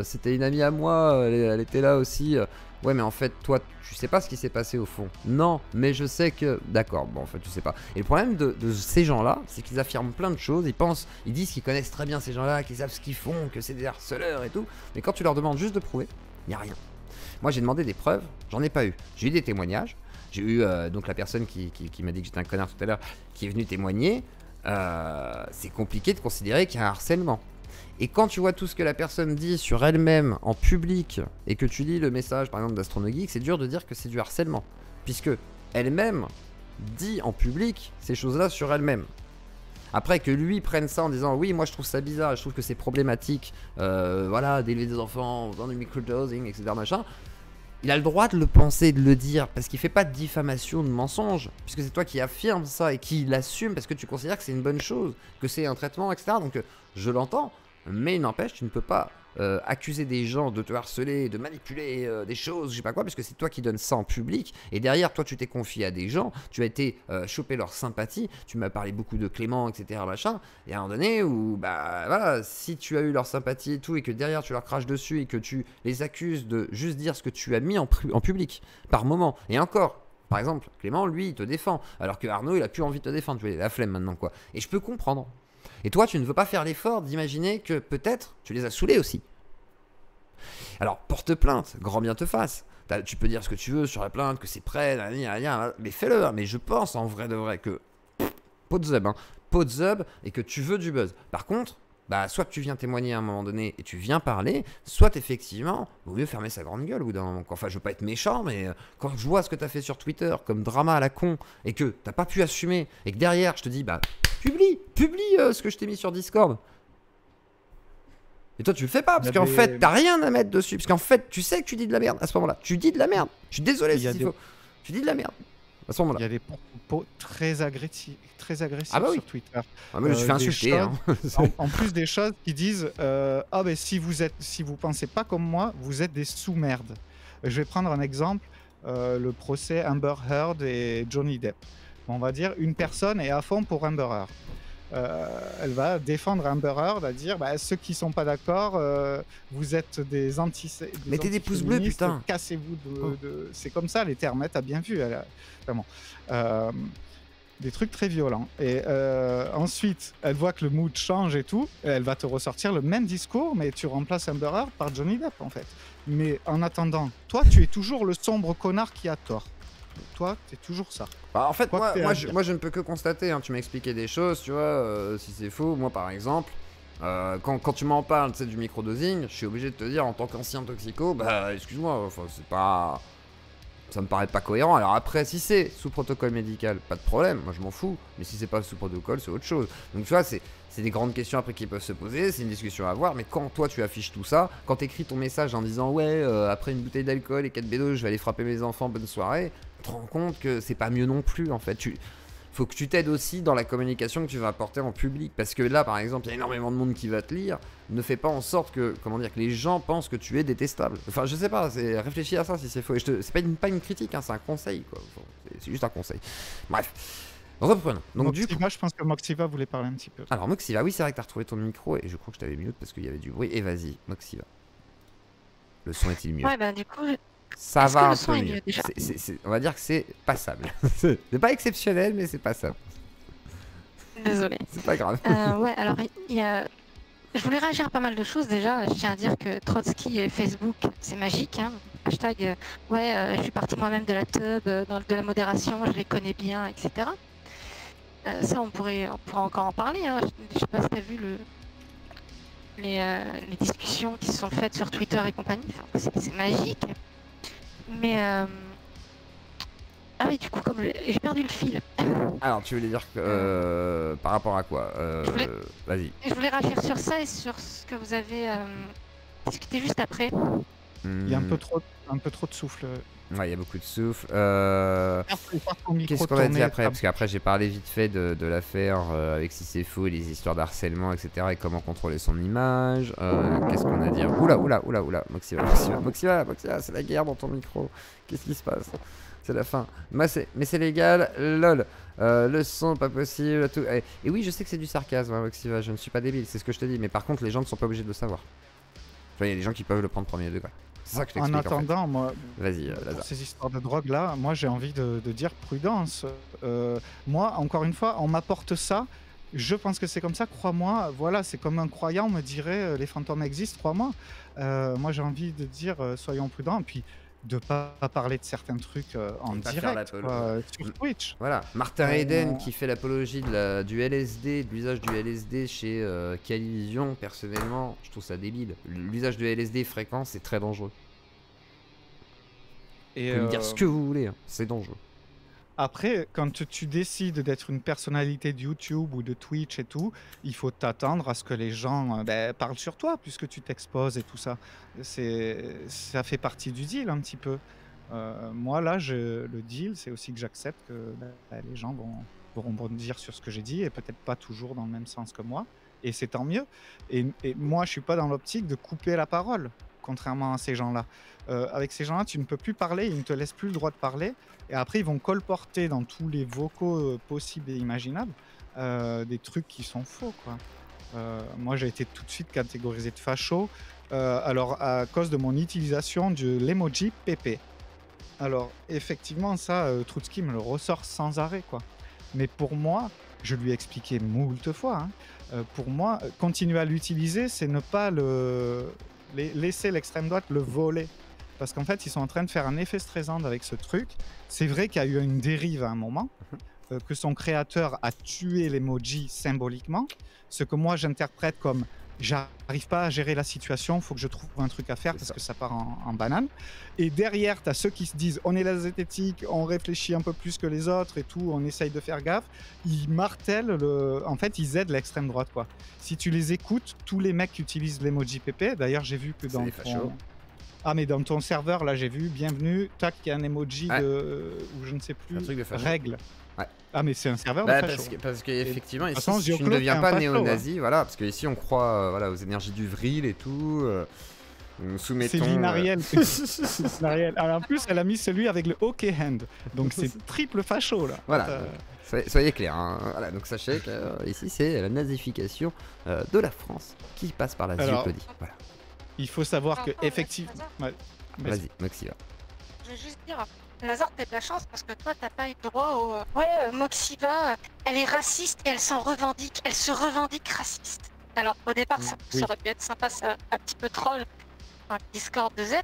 c'était une amie à moi, elle était là aussi. Ouais, mais en fait, toi, tu sais pas ce qui s'est passé au fond. Non, mais je sais que... D'accord, bon, en fait, tu sais pas. Et le problème de ces gens-là, c'est qu'ils affirment plein de choses. Ils disent qu'ils connaissent très bien ces gens-là, qu'ils savent ce qu'ils font, que c'est des harceleurs et tout. Mais quand tu leur demandes juste de prouver, il n'y a rien. Moi, j'ai demandé des preuves, j'en ai pas eu. J'ai eu des témoignages. J'ai eu donc la personne qui m'a dit que j'étais un connard tout à l'heure, qui est venue témoigner. c'est compliqué de considérer qu'il y a un harcèlement. Et quand tu vois tout ce que la personne dit sur elle-même en public et que tu lis le message par exemple d'Astronogeek, c'est dur de dire que c'est du harcèlement. Puisque elle-même dit en public ces choses-là sur elle-même. Après que lui prenne ça en disant oui moi je trouve ça bizarre, je trouve que c'est problématique, voilà, d'élever des enfants dans du microdosing, etc. machin. Il a le droit de le penser, de le dire, parce qu'il fait pas de diffamation, de mensonge, puisque c'est toi qui affirme ça et qui l'assume parce que tu considères que c'est une bonne chose, que c'est un traitement, etc. Donc je l'entends, mais il n'empêche, tu ne peux pas accuser des gens de te harceler, de manipuler des choses, je sais pas quoi, parce que c'est toi qui donnes ça en public, et derrière, toi tu t'es confié à des gens, tu as été choper leur sympathie, tu m'as parlé beaucoup de Clément, etc. machin, et à un moment donné où, bah voilà, si tu as eu leur sympathie et tout, et que derrière tu leur craches dessus, et que tu les accuses de juste dire ce que tu as mis en public, par moment, et encore, par exemple, Clément, lui, il te défend, alors que Arnaud, il a plus envie de te défendre, tu vois, il a la flemme maintenant, quoi. Et je peux comprendre. Et toi, tu ne veux pas faire l'effort d'imaginer que peut-être tu les as saoulés aussi. Alors, porte plainte, grand bien te fasse. Tu peux dire ce que tu veux sur la plainte, que c'est prêt, mais fais-le. Mais je pense en vrai de vrai que pot de zub, et que tu veux du buzz. Par contre, bah, soit tu viens témoigner à un moment donné et tu viens parler, soit effectivement, vaut mieux fermer sa grande gueule au bout d'un moment. Enfin, je veux pas être méchant, mais quand je vois ce que tu as fait sur Twitter comme drama à la con et que t'as pas pu assumer et que derrière je te dis, bah, publie ce que je t'ai mis sur Discord. Et toi tu le fais pas parce qu'en fait t'as rien à mettre dessus, parce qu'en fait tu sais que tu dis de la merde à ce moment-là. Tu dis de la merde. Je suis désolé si c'est faux. Tu dis de la merde à ce moment-là. Il y a des propos très agressifs ah bah oui. sur Twitter. Ah mais je suis fait insulter. Hein. En plus des choses qui disent ah ben si vous pensez pas comme moi, vous êtes des sous-merdes. Je vais prendre un exemple, le procès Amber Heard et Johnny Depp. On va dire une personne est à fond pour Amber Heard. Elle va défendre Amber Heard, à dire bah, ceux qui sont pas d'accord, vous êtes des mettez des pouces bleus, putain. Cassez-vous de... C'est comme ça les termes, t'as bien vu, vraiment. Des trucs très violents. Et ensuite, elle voit que le mood change et tout, et elle va te ressortir le même discours, mais tu remplaces Amber Heard par Johnny Depp en fait. Mais en attendant, toi, tu es toujours le sombre connard qui a tort. Toi, t'es toujours ça. Bah, en fait, moi, je ne peux que constater, hein, tu m'as expliqué des choses, tu vois, si c'est faux. Moi, par exemple, quand tu m'en parles, tu sais, du microdosing, je suis obligé de te dire, en tant qu'ancien toxico, bah, excuse-moi, enfin, c'est pas... Ça me paraît pas cohérent. Alors après, si c'est sous protocole médical, pas de problème, moi je m'en fous. Mais si c'est pas sous protocole, c'est autre chose. Donc tu vois, c'est des grandes questions après qui peuvent se poser, c'est une discussion à avoir. Mais quand toi tu affiches tout ça, quand t'écris ton message en disant ouais, après une bouteille d'alcool et 4 bédos, je vais aller frapper mes enfants, bonne soirée, tu te rends compte que c'est pas mieux non plus en fait. Faut que tu t'aides aussi dans la communication que tu vas apporter en public. Parce que là, par exemple, il y a énormément de monde qui va te lire. Ne fais pas en sorte que, comment dire, que les gens pensent que tu es détestable. Enfin, je sais pas, réfléchis à ça si c'est faux. C'est pas une critique, hein, c'est un conseil, quoi. C'est juste un conseil. Bref, reprenons. Donc, Moxiva, je pense que Moxiva voulait parler un petit peu. Alors, Moxiva, oui, c'est vrai que t'as retrouvé ton micro et je crois que je t'avais mute parce qu'il y avait du bruit. Et vas-y, Moxiva. Le son est-il mieux? Ouais, bah, du coup. Ça va un peu mieux. On va dire que c'est passable. C'est pas exceptionnel, mais c'est passable. Désolé. C'est pas grave. Ouais, alors je voulais réagir à pas mal de choses déjà. Je tiens à dire que Trotsky et Facebook, c'est magique. Hein. Hashtag, ouais, je suis partie moi-même de la tub, de la modération, je les connais bien, etc. Ça, on pourrait encore en parler. Hein. Je sais pas si t'as vu les discussions qui se sont faites sur Twitter et compagnie. Enfin, c'est magique. Mais ah oui, du coup, comme j'ai perdu le fil. Alors, tu voulais dire que par rapport à quoi Vas-y. Je voulais réagir sur ça et sur ce que vous avez discuté juste après. Il y a un peu trop de souffle. Ouais, il y a beaucoup de souffle. Qu'est-ce qu'on a dit après? Parce qu'après, j'ai parlé vite fait de l'affaire avec si c'est faux et les histoires d'harcèlement, etc. et comment contrôler son image. Qu'est-ce qu'on a dit? Oula. Moxiva, c'est la guerre dans ton micro. Qu'est-ce qui se passe? C'est la fin. Mais c'est légal, lol. Le son, pas possible. Tout. Et oui, je sais que c'est du sarcasme, hein, Moxiva. Je ne suis pas débile, c'est ce que je te dis. Mais par contre, les gens ne sont pas obligés de le savoir. Il y a des gens qui peuvent le prendre premier degré. C'est ça que je t'explique. En attendant, moi, pour ces histoires de drogue là, moi j'ai envie de dire prudence. Moi, encore une fois, on m'apporte ça. Je pense que c'est comme ça, crois-moi. Voilà, c'est comme un croyant me dirait les fantômes existent, crois-moi. Moi j'ai envie de dire soyons prudents. Et puis de pas parler de certains trucs en pas faire direct sur Twitch. Voilà, Martin Eden qui fait l'apologie du LSD, de l'usage du LSD chez Calivision. Personnellement, je trouve ça débile. L'usage du LSD fréquent, c'est très dangereux. Vous pouvez me dire ce que vous voulez, hein, c'est dangereux. Après, quand tu décides d'être une personnalité de YouTube ou de Twitch et tout, il faut t'attendre à ce que les gens parlent sur toi, puisque tu t'exposes et tout ça. Ça fait partie du deal un petit peu. Moi, là, le deal, c'est aussi que j'accepte que les gens vont rebondir sur ce que j'ai dit, et peut-être pas toujours dans le même sens que moi. Et c'est tant mieux. Et moi, je suis pas dans l'optique de couper la parole, contrairement à ces gens-là. Avec ces gens-là, tu ne peux plus parler, ils ne te laissent plus le droit de parler. Et après, ils vont colporter dans tous les vocaux possibles et imaginables des trucs qui sont faux, quoi. Moi, j'ai été tout de suite catégorisé de facho, alors à cause de mon utilisation de l'emoji PP. Alors, effectivement, ça, Trotsky me le ressort sans arrêt, quoi. Mais pour moi, je lui ai expliqué moult fois, hein, pour moi, continuer à l'utiliser, c'est ne pas laisser l'extrême droite le voler. Parce qu'en fait, ils sont en train de faire un effet Streisand avec ce truc. C'est vrai qu'il y a eu une dérive à un moment, que son créateur a tué l'emoji symboliquement, ce que moi j'interprète comme j'arrive pas à gérer la situation, il faut que je trouve un truc à faire parce que ça part en banane. Et derrière, tu as ceux qui se disent on est la zététique, on réfléchit un peu plus que les autres et tout, on essaye de faire gaffe. Ils martèlent, en fait, ils aident l'extrême droite, quoi. Si tu les écoutes, tous les mecs qui utilisent l'emoji PP, d'ailleurs, j'ai vu que dans ton... Ah, mais dans ton serveur, là, j'ai vu, bienvenue, tac, il y a un emoji ou je ne sais plus, règle. Ouais. Ah, mais c'est un serveur de facho. Parce qu'effectivement, ici, tu ne deviens pas néo-nazi, voilà, parce que ici, on croit aux énergies du vril et tout. Nous soumettons... C'est Linariel. Alors, en plus, elle a mis celui avec le OK hand. Donc, c'est triple facho, là. Voilà. Soyez clairs, hein. Voilà, donc sachez que ici, c'est la nazification de la France qui passe par la Ziopodie. Voilà. Il faut savoir que effectivement. Vas-y, Moxiva. Je veux juste dire, Lazare, t'as de la chance parce que toi, t'as pas eu droit au. Moxiva, elle est raciste et elle s'en revendique. Elle se revendique raciste. Alors, au départ, ça aurait pu être sympa, ça, un petit peu troll dans le Discord de Z.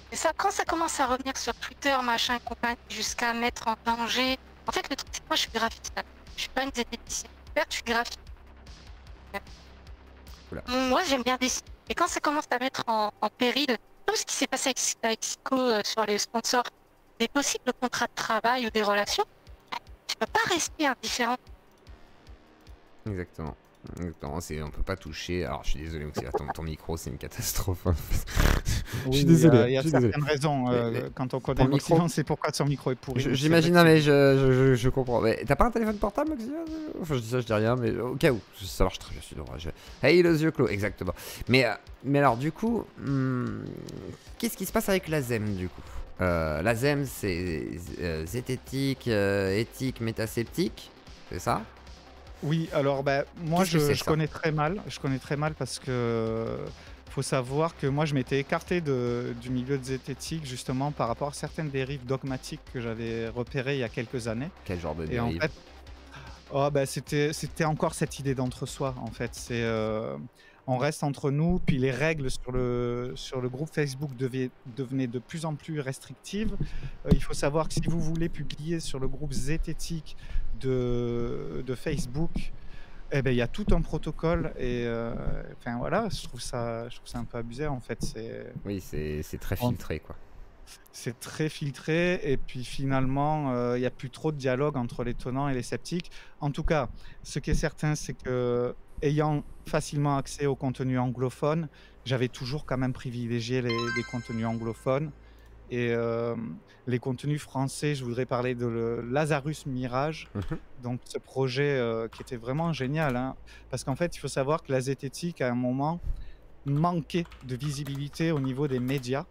Mais ça, quand ça commence à revenir sur Twitter, machin, compagnie, jusqu'à mettre en danger. En fait, le truc, c'est que moi, je suis graphiste. Je suis pas une zététicienne. Je suis graphiste. Moi, j'aime bien dessiner. Et quand ça commence à mettre en péril tout ce qui s'est passé avec Sico sur les sponsors, des possibles contrats de travail ou des relations, tu peux pas rester indifférent. Exactement. On peut pas toucher. Alors, je suis désolé, ton micro, c'est une catastrophe. En fait. Oui, je suis désolé. Il y a certaines raisons. Quand on connaît Moxiva, c'est pourquoi son micro est pourri. J'imagine, non, mais je comprends. Mais t'as pas un téléphone portable, Moxiva? Enfin, je dis ça, je dis rien, mais au cas où. Ça marche très bien, je suis droit. Hey, les yeux clos, exactement. Mais alors, du coup, qu'est-ce qui se passe avec la ZEM, du coup? La ZEM, c'est zététique, éthique, métasceptique, c'est ça? Oui, alors moi je connais très mal. Je connais très mal parce que faut savoir que moi je m'étais écarté du milieu de zététique justement par rapport à certaines dérives dogmatiques que j'avais repérées il y a quelques années. Quel genre de dérive? En fait, c'était encore cette idée d'entre-soi en fait. C'est on reste entre nous, puis les règles sur le groupe Facebook devenaient de plus en plus restrictives. Il faut savoir que si vous voulez publier sur le groupe zététique de Facebook, eh ben, il y a tout un protocole et enfin voilà, je trouve ça un peu abusé en fait. Oui, c'est très filtré quoi. C'est très filtré et puis finalement il n'y a plus trop de dialogue entre les tenants et les sceptiques. En tout cas, ce qui est certain, c'est que ayant facilement accès au contenu anglophone, j'avais toujours quand même privilégié les contenus anglophones. Et les contenus français, je voudrais parler de Lazarus Mirage, donc ce projet qui était vraiment génial, hein, parce qu'en fait, il faut savoir que la zététique, à un moment, manquait de visibilité au niveau des médias,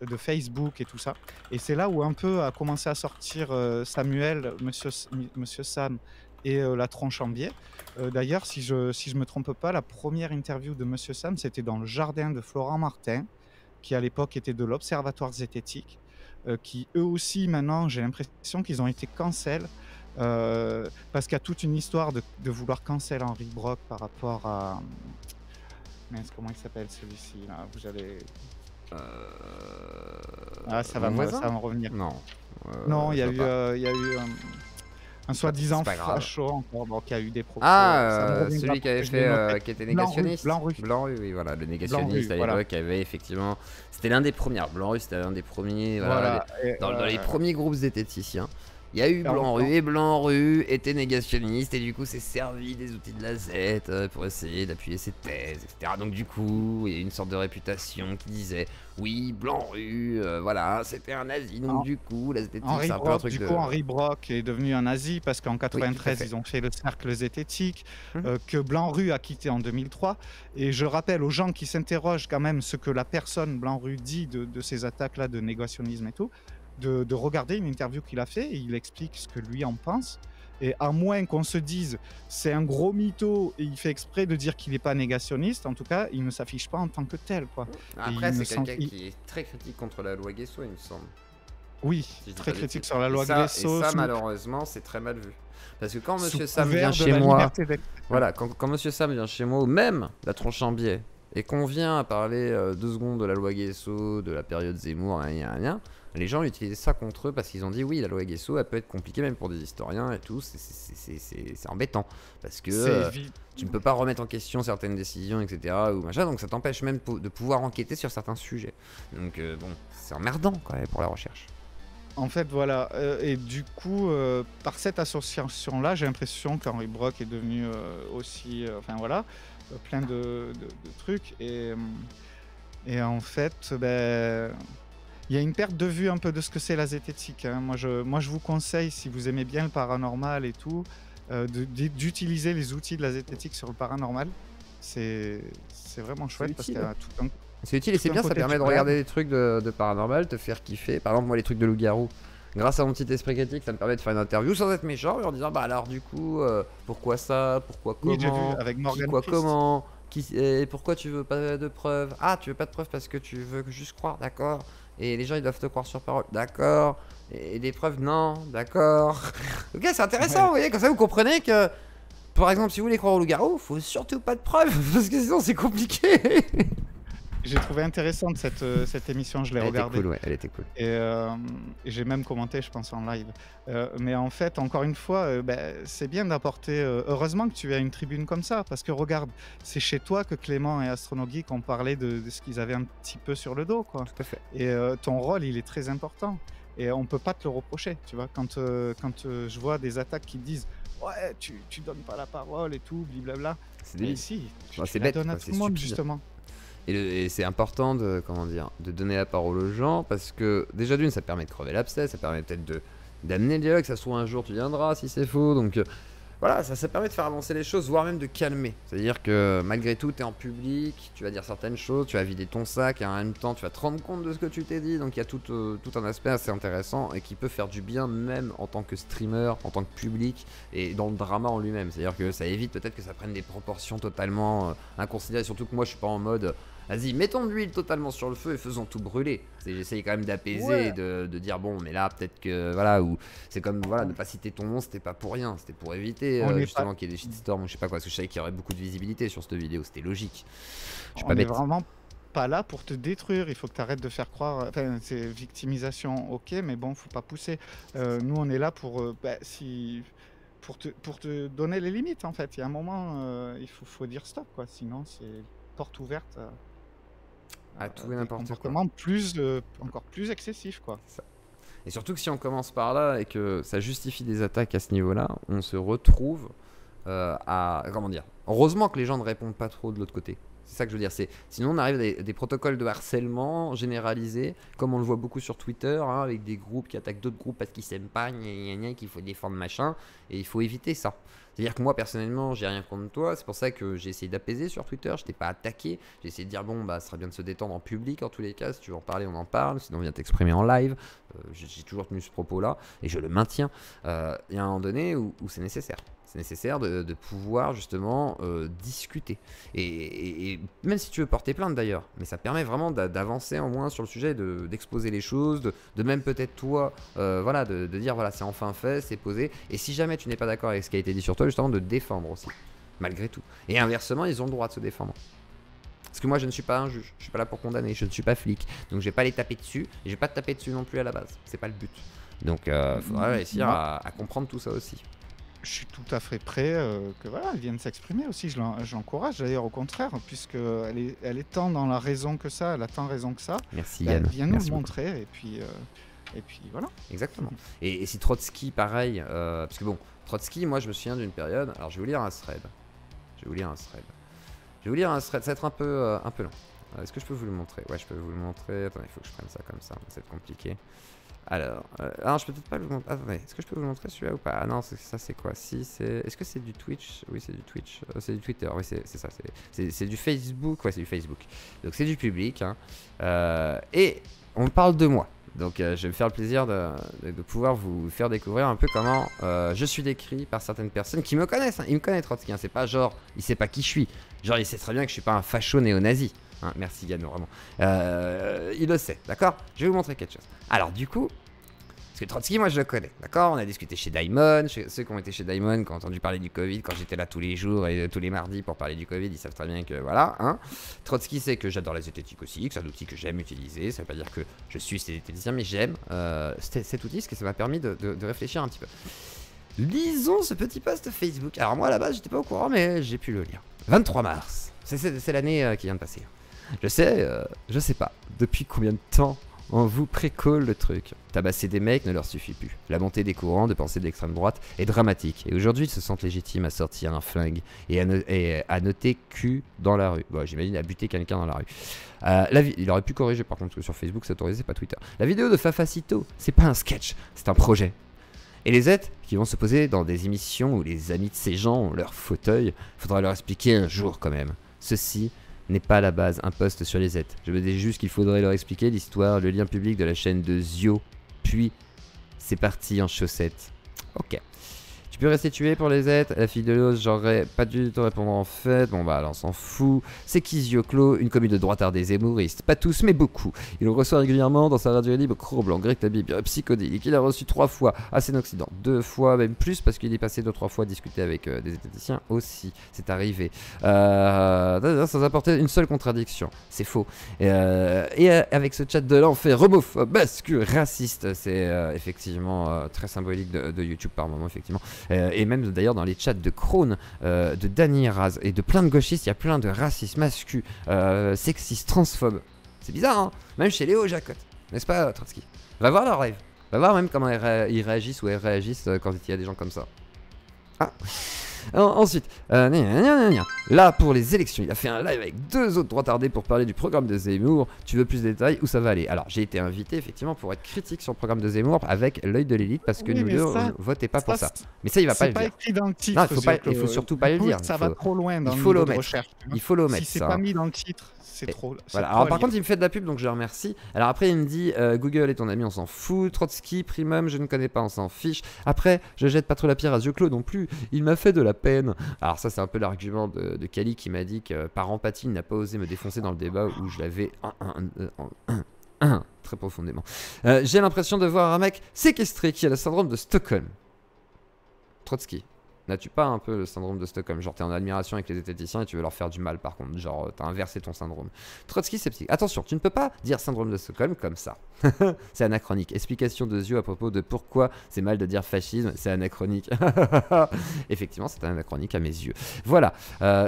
de Facebook et tout ça. Et c'est là où un peu a commencé à sortir Samuel, Monsieur Sam et la tronche en biais. D'ailleurs, si je me trompe pas, la première interview de Monsieur Sam, c'était dans le jardin de Florent Martin, qui à l'époque était de l'Observatoire zététique, qui eux aussi maintenant j'ai l'impression qu'ils ont été cancel parce qu'il y a toute une histoire de vouloir cancel Henri Brock par rapport à... Mince, comment il s'appelle celui-ci là? Vous allez... Ça va me revenir. Non. Non, il y a eu un soi-disant C'est pas grave. facho encore qui a eu des propos. Celui qui avait fait, qui était négationniste. Blanc-Rue, oui, voilà, le négationniste à l'époque avait effectivement. C'était l'un des premiers. Blanc-Rue, c'était l'un des premiers. Voilà, dans les premiers groupes zététiciens. Il y a eu Blanc-Rue et Blanc-Rue était négationniste et du coup s'est servi des outils de la Z pour essayer d'appuyer ses thèses, etc. Donc du coup, il y a une sorte de réputation qui disait oui, Blanc-Rue, voilà, c'était un nazi, donc du coup, la zététique, c'est un peu un truc du coup, Henri Brock est devenu un nazi parce qu'en 93, ils ont fait le cercle zététique, que Blanc-Rue a quitté en 2003. Et je rappelle aux gens qui s'interrogent quand même ce que la personne Blanc-Rue dit de ces attaques-là de négationnisme et tout, de regarder une interview qu'il a fait et il explique ce que lui en pense. Et à moins qu'on se dise c'est un gros mytho et il fait exprès de dire qu'il n'est pas négationniste, en tout cas il ne s'affiche pas en tant que tel, quoi. Après c'est quelqu'un qui est très critique contre la loi Guesso, il me semble. Oui, très critique sur la loi Guesso. Et ça malheureusement c'est très mal vu. Parce que quand Monsieur Sam vient chez moi, voilà, quand Monsieur Sam vient chez moi, ou même la tronche en biais, et qu'on vient à parler 2 secondes de la loi Guesso, de la période Zemmour, rien, les gens utilisent ça contre eux parce qu'ils ont dit oui, la loi Guesso elle peut être compliquée même pour des historiens et tout, c'est embêtant parce que tu ne peux pas remettre en question certaines décisions, etc. ou machin, donc ça t'empêche même de pouvoir enquêter sur certains sujets. Donc bon, c'est emmerdant quand même pour la recherche. En fait, voilà, et du coup, par cette association-là, j'ai l'impression qu'Henri Brock est devenu aussi, enfin voilà, plein de trucs, et en fait, il y a une perte de vue un peu de ce que c'est la zététique, hein. Moi, je vous conseille, si vous aimez bien le paranormal et tout, d'utiliser les outils de la zététique sur le paranormal. C'est vraiment chouette parce qu'il y a tout un... C'est utile et c'est bien, ça permet de regarder des trucs de paranormal, te faire kiffer. Par exemple, moi, les trucs de loup-garou, grâce à mon petit esprit critique, ça me permet de faire une interview sans être méchant et en disant, bah alors du coup, pourquoi ça, pourquoi comment, oui, j'ai vu, avec Morgan pourquoi comment, et pourquoi tu veux pas de preuves? Ah, tu veux pas de preuves parce que tu veux juste croire, d'accord. Et les gens ils doivent te croire sur parole, d'accord. Et les preuves, non, d'accord. Ok, c'est intéressant, vous voyez, comme ça vous comprenez que, par exemple, si vous voulez croire au loup-garou, faut surtout pas de preuves parce que sinon c'est compliqué. J'ai trouvé intéressante cette émission, je l'ai regardée. Elle était cool. Et j'ai même commenté, je pense, en live. Mais en fait, encore une fois, c'est bien d'apporter... heureusement que tu as une tribune comme ça, parce que regarde, c'est chez toi que Clément et Astronogeek ont parlé de ce qu'ils avaient un petit peu sur le dos, quoi. Tout à fait. Et ton rôle, il est très important. Et on peut pas te le reprocher, tu vois. Quand je vois des attaques qui disent « Ouais, tu donnes pas la parole et tout, blablabla », c'est ici, tu la donnes à tout le monde, justement. Et c'est important de donner la parole aux gens parce que déjà d'une ça permet de crever l'abcès, ça permet peut-être d'amener le dialogue, ça se trouve un jour tu viendras si c'est faux, donc voilà, ça permet de faire avancer les choses, voire même de calmer. C'est-à-dire que malgré tout, tu es en public, tu vas dire certaines choses, tu vas vider ton sac et en même temps tu vas te rendre compte de ce que tu t'es dit, donc il y a tout un aspect assez intéressant et qui peut faire du bien même en tant que streamer, en tant que public et dans le drama en lui-même. C'est-à-dire que ça évite peut-être que ça prenne des proportions totalement inconsidérées, surtout que moi je suis pas en mode... Vas-y, mettons de l'huile totalement sur le feu et faisons tout brûler. J'essaye quand même d'apaiser, de dire bon, mais là peut-être que voilà, ou c'est comme voilà, ne pas citer ton nom, c'était pas pour rien, c'était pour éviter justement qu'il y ait des shitstorms ou je sais pas quoi, parce que je savais qu'il y aurait beaucoup de visibilité sur cette vidéo, c'était logique. Je suis pas bête. Vraiment pas là pour te détruire, il faut que tu arrêtes de faire croire. Enfin, c'est victimisation, ok, mais bon, faut pas pousser. Nous, on est là pour pour te donner les limites en fait. Il y a un moment, il faut dire stop, quoi. Sinon, c'est porte ouverte. À tout et n'importe quoi. Encore plus excessif, quoi. Ça. Et surtout que si on commence par là et que ça justifie des attaques à ce niveau-là, on se retrouve à... Comment dire? Heureusement que les gens ne répondent pas trop de l'autre côté. C'est ça que je veux dire. Sinon, on arrive à des protocoles de harcèlement généralisés, comme on le voit beaucoup sur Twitter, hein, avec des groupes qui attaquent d'autres groupes parce qu'ils s'aiment pas, qu'il faut défendre machin, et il faut éviter ça. C'est-à-dire que moi, personnellement, j'ai rien contre toi, c'est pour ça que j'ai essayé d'apaiser sur Twitter, je t'ai pas attaqué, j'ai essayé de dire bon, bah, ce serait bien de se détendre en public en tous les cas, si tu veux en parler, on en parle, sinon viens t'exprimer en live, j'ai toujours tenu ce propos-là, et je le maintiens. Il y a un moment donné où c'est nécessaire. C'est nécessaire de pouvoir justement discuter. Et même si tu veux porter plainte d'ailleurs, mais ça permet vraiment d'avancer en moins sur le sujet, d'exposer les choses, de même peut-être toi, voilà, de dire voilà, c'est enfin fait, c'est posé. Et si jamais tu n'es pas d'accord avec ce qui a été dit sur toi, justement de défendre aussi, malgré tout. Et inversement, ils ont le droit de se défendre. Parce que moi, je ne suis pas un juge. Je suis pas là pour condamner. Je ne suis pas flic. Donc, je vais pas les taper dessus. Et je vais pas te taper dessus non plus à la base. C'est pas le but. Donc, faudra réussir à comprendre tout ça aussi. Je suis tout à fait prêt que voilà, elle vienne s'exprimer aussi. Je l'encourage d'ailleurs au contraire, puisque elle est tant dans la raison que ça, elle a tant raison que ça. Merci Yann. Elle vient nous le montrer et puis voilà. Exactement. Et si Trotsky, pareil, parce que bon, Trotsky, moi je me souviens d'une période. Alors je vais vous lire un thread. Ça va être un peu long. Est-ce que je peux vous le montrer? Ouais, je peux vous le montrer. Attendez, il faut que je prenne ça comme ça. Ça va être compliqué. Alors, je peux peut-être pas le montrer. Attendez, est-ce que je peux vous le montrer celui-là ou pas? Ah non, ça c'est quoi? Si c'est. Est-ce que c'est du Twitch? Oui, c'est du Twitch. C'est du Twitter. Oui, c'est ça. C'est du Facebook. Ouais, c'est du Facebook. Donc c'est du public. Hein. Et on parle de moi. Donc je vais me faire le plaisir de pouvoir vous faire découvrir un peu comment je suis décrit par certaines personnes qui me connaissent. Hein. Ils me connaissent Trotsky. Hein. C'est pas genre, il sait pas qui je suis. Genre, il sait très bien que je suis pas un facho néo-nazi. Hein, merci Yann, vraiment. Il le sait, d'accord? Je vais vous montrer quelque chose. Alors du coup, parce que Trotsky, moi je le connais, d'accord? On a discuté chez Daimon, ceux qui ont été chez Daimon, qui ont entendu parler du Covid, quand j'étais là tous les jours et tous les mardis pour parler du Covid, ils savent très bien que voilà. Hein. Trotsky sait que j'adore la zététique aussi, que c'est un outil que j'aime utiliser. Ça veut pas dire que je suis zététicien, mais j'aime cet outil, parce que ça m'a permis de réfléchir un petit peu. Lisons ce petit post Facebook. Alors moi à la base j'étais pas au courant, mais j'ai pu le lire. 23 mars, c'est l'année qui vient de passer. Je sais pas, depuis combien de temps on vous précolle le truc. Tabasser des mecs ne leur suffit plus. La montée des courants de pensée de l'extrême droite est dramatique. Et aujourd'hui, ils se sentent légitimes à sortir un flingue et à noter cul dans la rue. Bon, j'imagine à buter quelqu'un dans la rue. Il aurait pu corriger par contre, parce que sur Facebook c'est autorisé, pas Twitter. La vidéo de Fafacito, c'est pas un sketch, c'est un projet. Et les aides qui vont se poser dans des émissions où les amis de ces gens ont leur fauteuil, faudra leur expliquer un jour quand même. Ceci n'est pas à la base un post sur les aides. Je me dis juste qu'il faudrait leur expliquer l'histoire, le lien public de la chaîne de Zio. Puis, c'est parti en chaussettes. Ok. Tu peux rester tué pour les aides. La fille de l'os, j'aurais pas dû te répondre en fait. Bon bah, alors on s'en fout. C'est qui Zioclo? Une commune de droitards des zémouristes. Pas tous, mais beaucoup. Il le reçoit régulièrement dans sa radio libre Cro-Blanc, Greg Tabib, psychodélique. Il a reçu 3 fois à Occident. 2 fois, même plus, parce qu'il est passé 2-3 fois à discuter avec des esthéticiens aussi. C'est arrivé. Sans apporter une seule contradiction. C'est faux. Et avec ce chat de l'enfer, homophobe, basque, raciste. C'est effectivement très symbolique de YouTube par moment, effectivement. Et même d'ailleurs dans les chats de Krone, de Dany Raz et de plein de gauchistes, il y a plein de racistes, masculins, sexistes, transphobes. C'est bizarre, hein? Même chez Léo Jacotte, n'est-ce pas, Trotsky? Va voir leur rêve. Va voir même comment ils réagissent ou elles réagissent quand il y a des gens comme ça. Ah. Ensuite, là pour les élections, il a fait un live avec 2 autres droitardés pour parler du programme de Zemmour. Tu veux plus de détails? Où ça va aller? Alors j'ai été invité effectivement pour être critique sur le programme de Zemmour avec l'œil de l'élite parce que nous deux on votait pas pour ça. Mais ça il va pas le dire. C'est pas écrit dans le titre. Non, il faut surtout pas le dire. Ça va trop loin dans le de recherche. Il faut l'omettre. Si c'est pas mis dans le titre. C'est trop. Voilà. Alors par contre il me fait de la pub donc je le remercie. Alors après il me dit Google est ton ami, on s'en fout. Trotsky, Primum, je ne connais pas, on s'en fiche. Après je jette pas trop la pierre à Zioclo non plus. Il m'a fait de la peine. Alors ça c'est un peu l'argument de Kali qui m'a dit que par empathie il n'a pas osé me défoncer dans le débat où je l'avais très profondément. J'ai l'impression de voir un mec séquestré qui a le syndrome de Stockholm. Trotsky. N'as-tu pas un peu le syndrome de Stockholm? Genre t'es en admiration avec les esthéticiens et tu veux leur faire du mal par contre. Genre t'as inversé ton syndrome. Trotsky sceptique. Attention, tu ne peux pas dire syndrome de Stockholm comme ça. C'est anachronique. Explication de Zio à propos de pourquoi c'est mal de dire fascisme. C'est anachronique. Effectivement c'est anachronique à mes yeux. Voilà.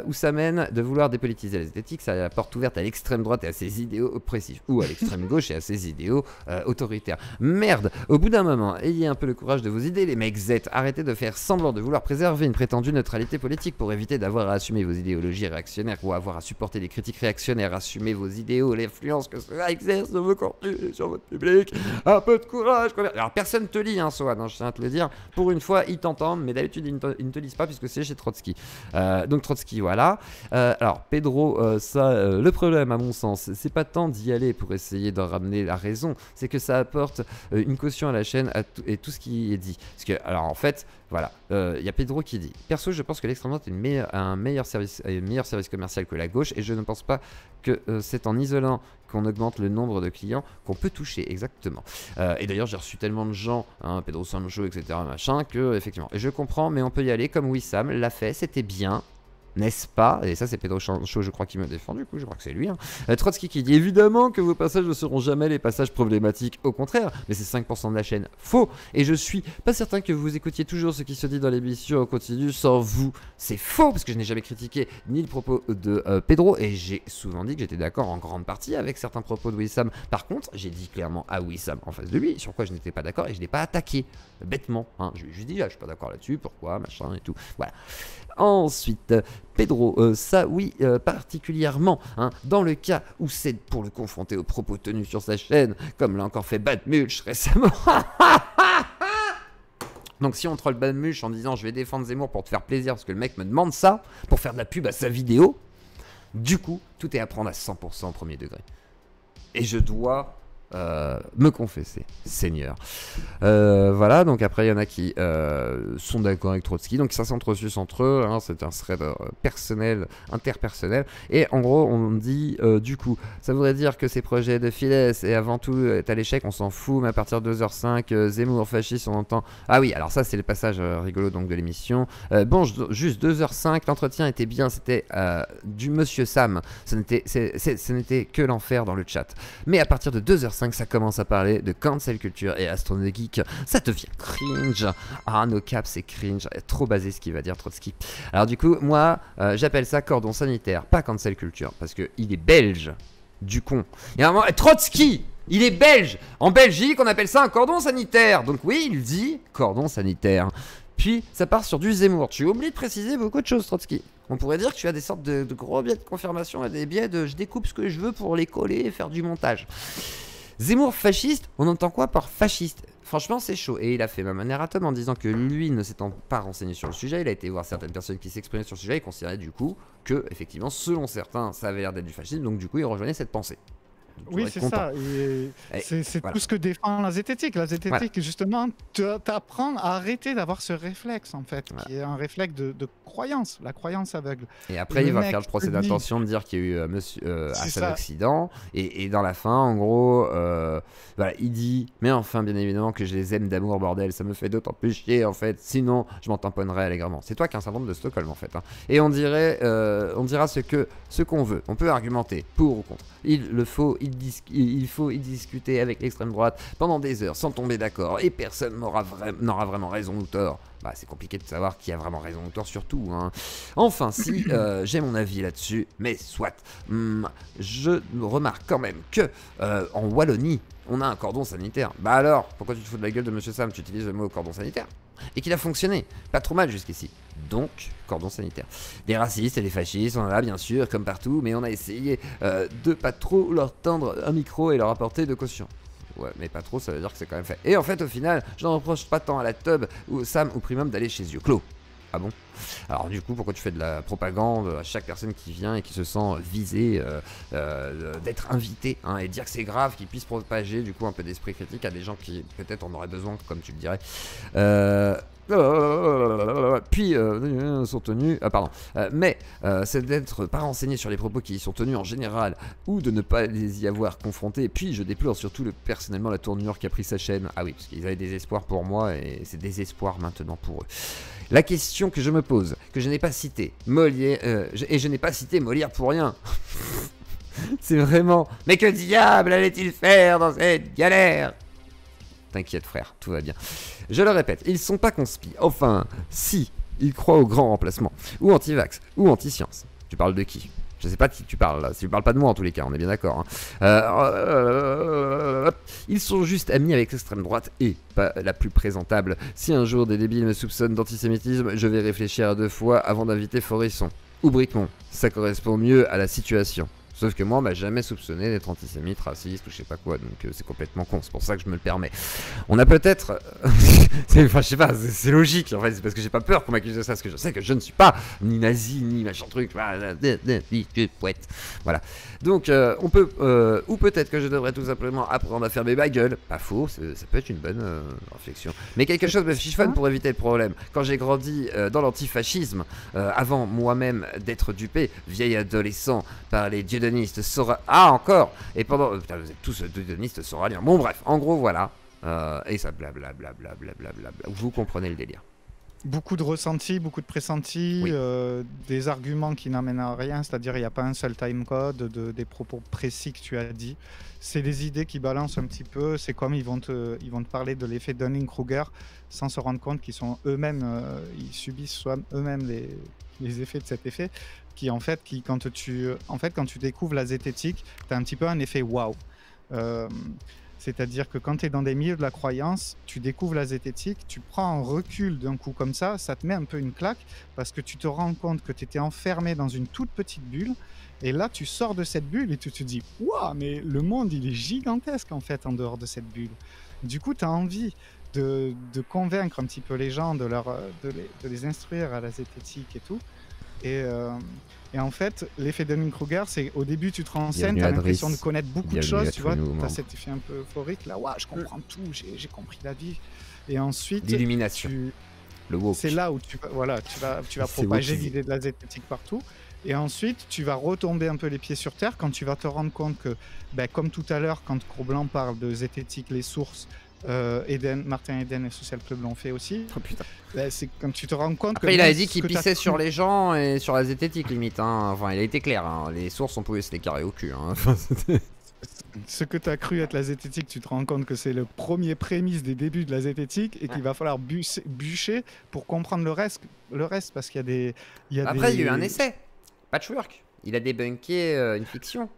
Où ça mène de vouloir dépolitiser les esthétiques. Ça a la porte ouverte à l'extrême droite et à ses idéaux oppressifs. Ou à l'extrême gauche et à ses idéaux autoritaires. Merde. Au bout d'un moment, ayez un peu le courage de vos idées les mecs Z. Arrêtez de faire semblant de vouloir préserver une prétendue neutralité politique pour éviter d'avoir à assumer vos idéologies réactionnaires ou avoir à supporter des critiques réactionnaires, assumer vos idéaux, l'influence que cela exerce sur vos contenus, sur votre public. Un peu de courage. Alors personne te lit, hein, Sohan, je tiens à te le dire. Pour une fois, ils t'entendent, mais d'habitude ils ne te lisent pas puisque c'est chez Trotsky. Donc Trotsky, voilà. Alors Pedro, le problème à mon sens, c'est pas tant d'y aller pour essayer d'en ramener la raison, c'est que ça apporte une caution à la chaîne et tout ce qui est dit. Parce que, alors en fait, voilà, il y a Pedro qui dit « Perso, je pense que l'extrême droite est un meilleur service commercial que la gauche et je ne pense pas que c'est en isolant qu'on augmente le nombre de clients qu'on peut toucher, exactement. Et d'ailleurs, j'ai reçu tellement de gens, hein, Pedro Sancho, etc., machin, que, effectivement, et je comprends, mais on peut y aller comme Wissam l'a fait, c'était bien. n'est-ce pas? Et ça, c'est Pedro Chancho, je crois, qui m'a défendu. Du coup, je crois que c'est lui. Hein. Trotsky qui dit évidemment que vos passages ne seront jamais les passages problématiques. Au contraire, mais c'est 5% de la chaîne. Faux. Et je suis pas certain que vous écoutiez toujours ce qui se dit dans l'émission en continu sans vous. C'est faux, parce que je n'ai jamais critiqué ni le propos de Pedro. Et j'ai souvent dit que j'étais d'accord en grande partie avec certains propos de Wissam. Par contre, j'ai dit clairement à Wissam en face de lui sur quoi je n'étais pas d'accord et je ne l'ai pas attaqué bêtement. Hein. Je lui ai juste dit, je suis pas d'accord là-dessus, pourquoi, machin et tout. Voilà. Ensuite, Pedro, ça oui, particulièrement, hein, dans le cas où c'est pour le confronter aux propos tenus sur sa chaîne, comme l'a encore fait Bad Mulch récemment. Donc si on troll Bad Mulch en disant je vais défendre Zemmour pour te faire plaisir parce que le mec me demande ça, pour faire de la pub à sa vidéo, du coup, tout est à prendre à 100% au premier degré. Et je dois... me confesser, Seigneur. Voilà, donc après il y en a qui sont d'accord avec Trotsky, donc ça s'entresuce entre eux, hein, c'est un thread personnel, interpersonnel, et en gros on dit du coup, ça voudrait dire que ces projets de Fidesz et avant tout est à l'échec, on s'en fout, mais à partir de 2h05, Zemmour fasciste, on entend... Ah oui, alors ça c'est le passage rigolo donc de l'émission. Bon, juste 2h05, l'entretien était bien, c'était du Monsieur Sam, ce n'était que l'enfer dans le chat. Mais à partir de 2h05, ça commence à parler de cancel culture et astronomie geek, ça devient cringe. Ah, no cap, c'est cringe, trop basé ce qu'il va dire Trotsky. Alors du coup, moi, j'appelle ça cordon sanitaire, pas cancel culture, parce que il est belge, du con. Et à un moment, Trotsky, il est belge. En Belgique, on appelle ça un cordon sanitaire. Donc oui, il dit cordon sanitaire. Puis, ça part sur du Zemmour. Tu oublies de préciser beaucoup de choses, Trotsky. On pourrait dire que tu as des sortes de gros biais de confirmation et des biais de je découpe ce que je veux pour les coller et faire du montage. Zemmour fasciste, on entend quoi par fasciste? Franchement, c'est chaud. Et il a fait même un erratum en disant que lui, ne s'étant pas renseigné sur le sujet, il a été voir certaines personnes qui s'exprimaient sur le sujet et considérait du coup que, effectivement, selon certains, ça avait l'air d'être du fascisme. Donc, du coup, il rejoignait cette pensée. Oui, c'est ça. C'est voilà. Tout ce que défend la zététique. La zététique, voilà. Justement, t'apprend à arrêter d'avoir ce réflexe, en fait, voilà. Qui est un réflexe de croyance, la croyance aveugle. Et après, il va faire le procès d'intention de dire qu'il y a eu un accident. Et dans la fin, en gros, voilà, il dit « Mais enfin, bien évidemment que je les aime d'amour, bordel, ça me fait d'autant plus chier, en fait, sinon je m'en tamponnerais allègrement. » C'est toi qui as un syndrome de Stockholm, en fait. Hein. Et on dira ce qu'on veut. On peut argumenter pour ou contre. Il faut y discuter avec l'extrême droite pendant des heures sans tomber d'accord et personne n'aura vraiment raison ou tort. Bah, c'est compliqué de savoir qui a vraiment raison ou tort surtout. Hein. Enfin, si j'ai mon avis là-dessus, mais soit. Je remarque quand même que en Wallonie, on a un cordon sanitaire. Bah alors, pourquoi tu te fous de la gueule de Monsieur Sam? Tu utilises le mot cordon sanitaire et qu'il a fonctionné. Pas trop mal jusqu'ici. Donc, cordon sanitaire. Les racistes et les fascistes, on en a bien sûr, comme partout, mais on a essayé de pas trop leur tendre un micro et leur apporter de caution. Ouais, mais pas trop, ça veut dire que c'est quand même fait. Et en fait, au final, je n'en reproche pas tant à la Tub ou Sam ou Primum d'aller chez Zioclo. Ah bon? Alors du coup, pourquoi tu fais de la propagande à chaque personne qui vient et qui se sent visée d'être invité, hein, et dire que c'est grave qu'ils puissent propager du coup un peu d'esprit critique à des gens qui peut-être en auraient besoin, comme tu le dirais. Puis sont tenus, mais c'est d'être pas renseigné sur les propos qui y sont tenus en général ou de ne pas les y avoir confrontés. Puis je déplore surtout personnellement la tournure qu'a pris sa chaîne. Ah oui, parce qu'ils avaient des espoirs pour moi et c'est des espoirs maintenant pour eux. La question que je me pose, que je n'ai pas cité Molière, et je n'ai pas cité Molière pour rien. C'est vraiment... Mais que diable allait-il faire dans cette galère? T'inquiète frère, tout va bien. Je le répète, ils sont pas conspi. Enfin, si, ils croient au grand remplacement. Ou anti-vax, ou anti-science. Tu parles de qui? Je sais pas de qui tu parles là, tu parles pas de moi en tous les cas, on est bien d'accord. Hein. Ils sont juste amis avec l'extrême droite et pas la plus présentable. Si un jour des débiles me soupçonnent d'antisémitisme, je vais réfléchir à 2 fois avant d'inviter Forisson ou Bricmont. Ça correspond mieux à la situation. Sauf que moi, on m'a jamais soupçonné d'être antisémite, raciste ou je sais pas quoi, donc c'est complètement con, c'est pour ça que je me le permets. On a peut-être... enfin, je sais pas, c'est logique, en fait, c'est parce que j'ai pas peur qu'on m'accuse de ça, parce que je sais que je ne suis pas ni nazi, ni machin truc, voilà. Donc, on peut... ou peut-être que je devrais tout simplement apprendre à fermer ma gueule, pas faux, ça peut être une bonne réflexion. Mais quelque chose me chiffonne pour éviter le problème. Quand j'ai grandi dans l'antifascisme, avant moi-même d'être dupé, vieil adolescent, par les dieux encore. Et pendant... Putain, vous êtes tous dieudonnistes soraliens. Bon bref, en gros voilà. Et ça blablabla. Vous comprenez le délire. Beaucoup de ressentis, beaucoup de pressentis, des arguments qui n'amènent à rien, c'est-à-dire il n'y a pas un seul timecode, des propos précis que tu as dit. C'est des idées qui balancent un petit peu, c'est comme ils vont te parler de l'effet Dunning-Kruger sans se rendre compte qu'ils sont eux-mêmes, ils subissent eux-mêmes les effets de cet effet, quand tu découvres la zététique, tu as un petit peu un effet waouh. C'est-à-dire que quand tu es dans des milieux de la croyance, tu découvres la zététique, tu prends un recul d'un coup comme ça te met un peu une claque parce que tu te rends compte que tu étais enfermé dans une toute petite bulle et là tu sors de cette bulle et tu te dis « Waouh, mais le monde il est gigantesque en fait en dehors de cette bulle ». Du coup tu as envie de convaincre un petit peu les gens, de les instruire à la zététique et tout. Et en fait, l'effet Dunning-Kruger, c'est au début, tu te renseignes, tu as l'impression de connaître beaucoup de choses, tu vois, tu as cet effet un peu euphorique, là, ouais, je comprends tout, j'ai compris la vie. Et ensuite, l'illumination, le woke. C'est là où tu vas propager l'idée de la zététique partout. Et ensuite, tu vas retomber un peu les pieds sur terre quand tu vas te rendre compte que, comme tout à l'heure, quand Cro-Blanc parle de zététique, les sources, Martin Eden et Social Club l'ont fait aussi. Oh putain. C'est quand tu te rends compte après, il a dit qu'il pissait sur les gens et sur la zététique limite. Hein. Enfin, il a été clair. Hein. Les sources, on pouvait se les carrer au cul. Hein. Ce que tu as cru être la zététique, tu te rends compte que c'est le premier prémisse des débuts de la zététique et qu'il va falloir bûcher pour comprendre le reste parce qu'il y a des. Après, il y a eu un essai. Patchwork. Il a débunké une fiction.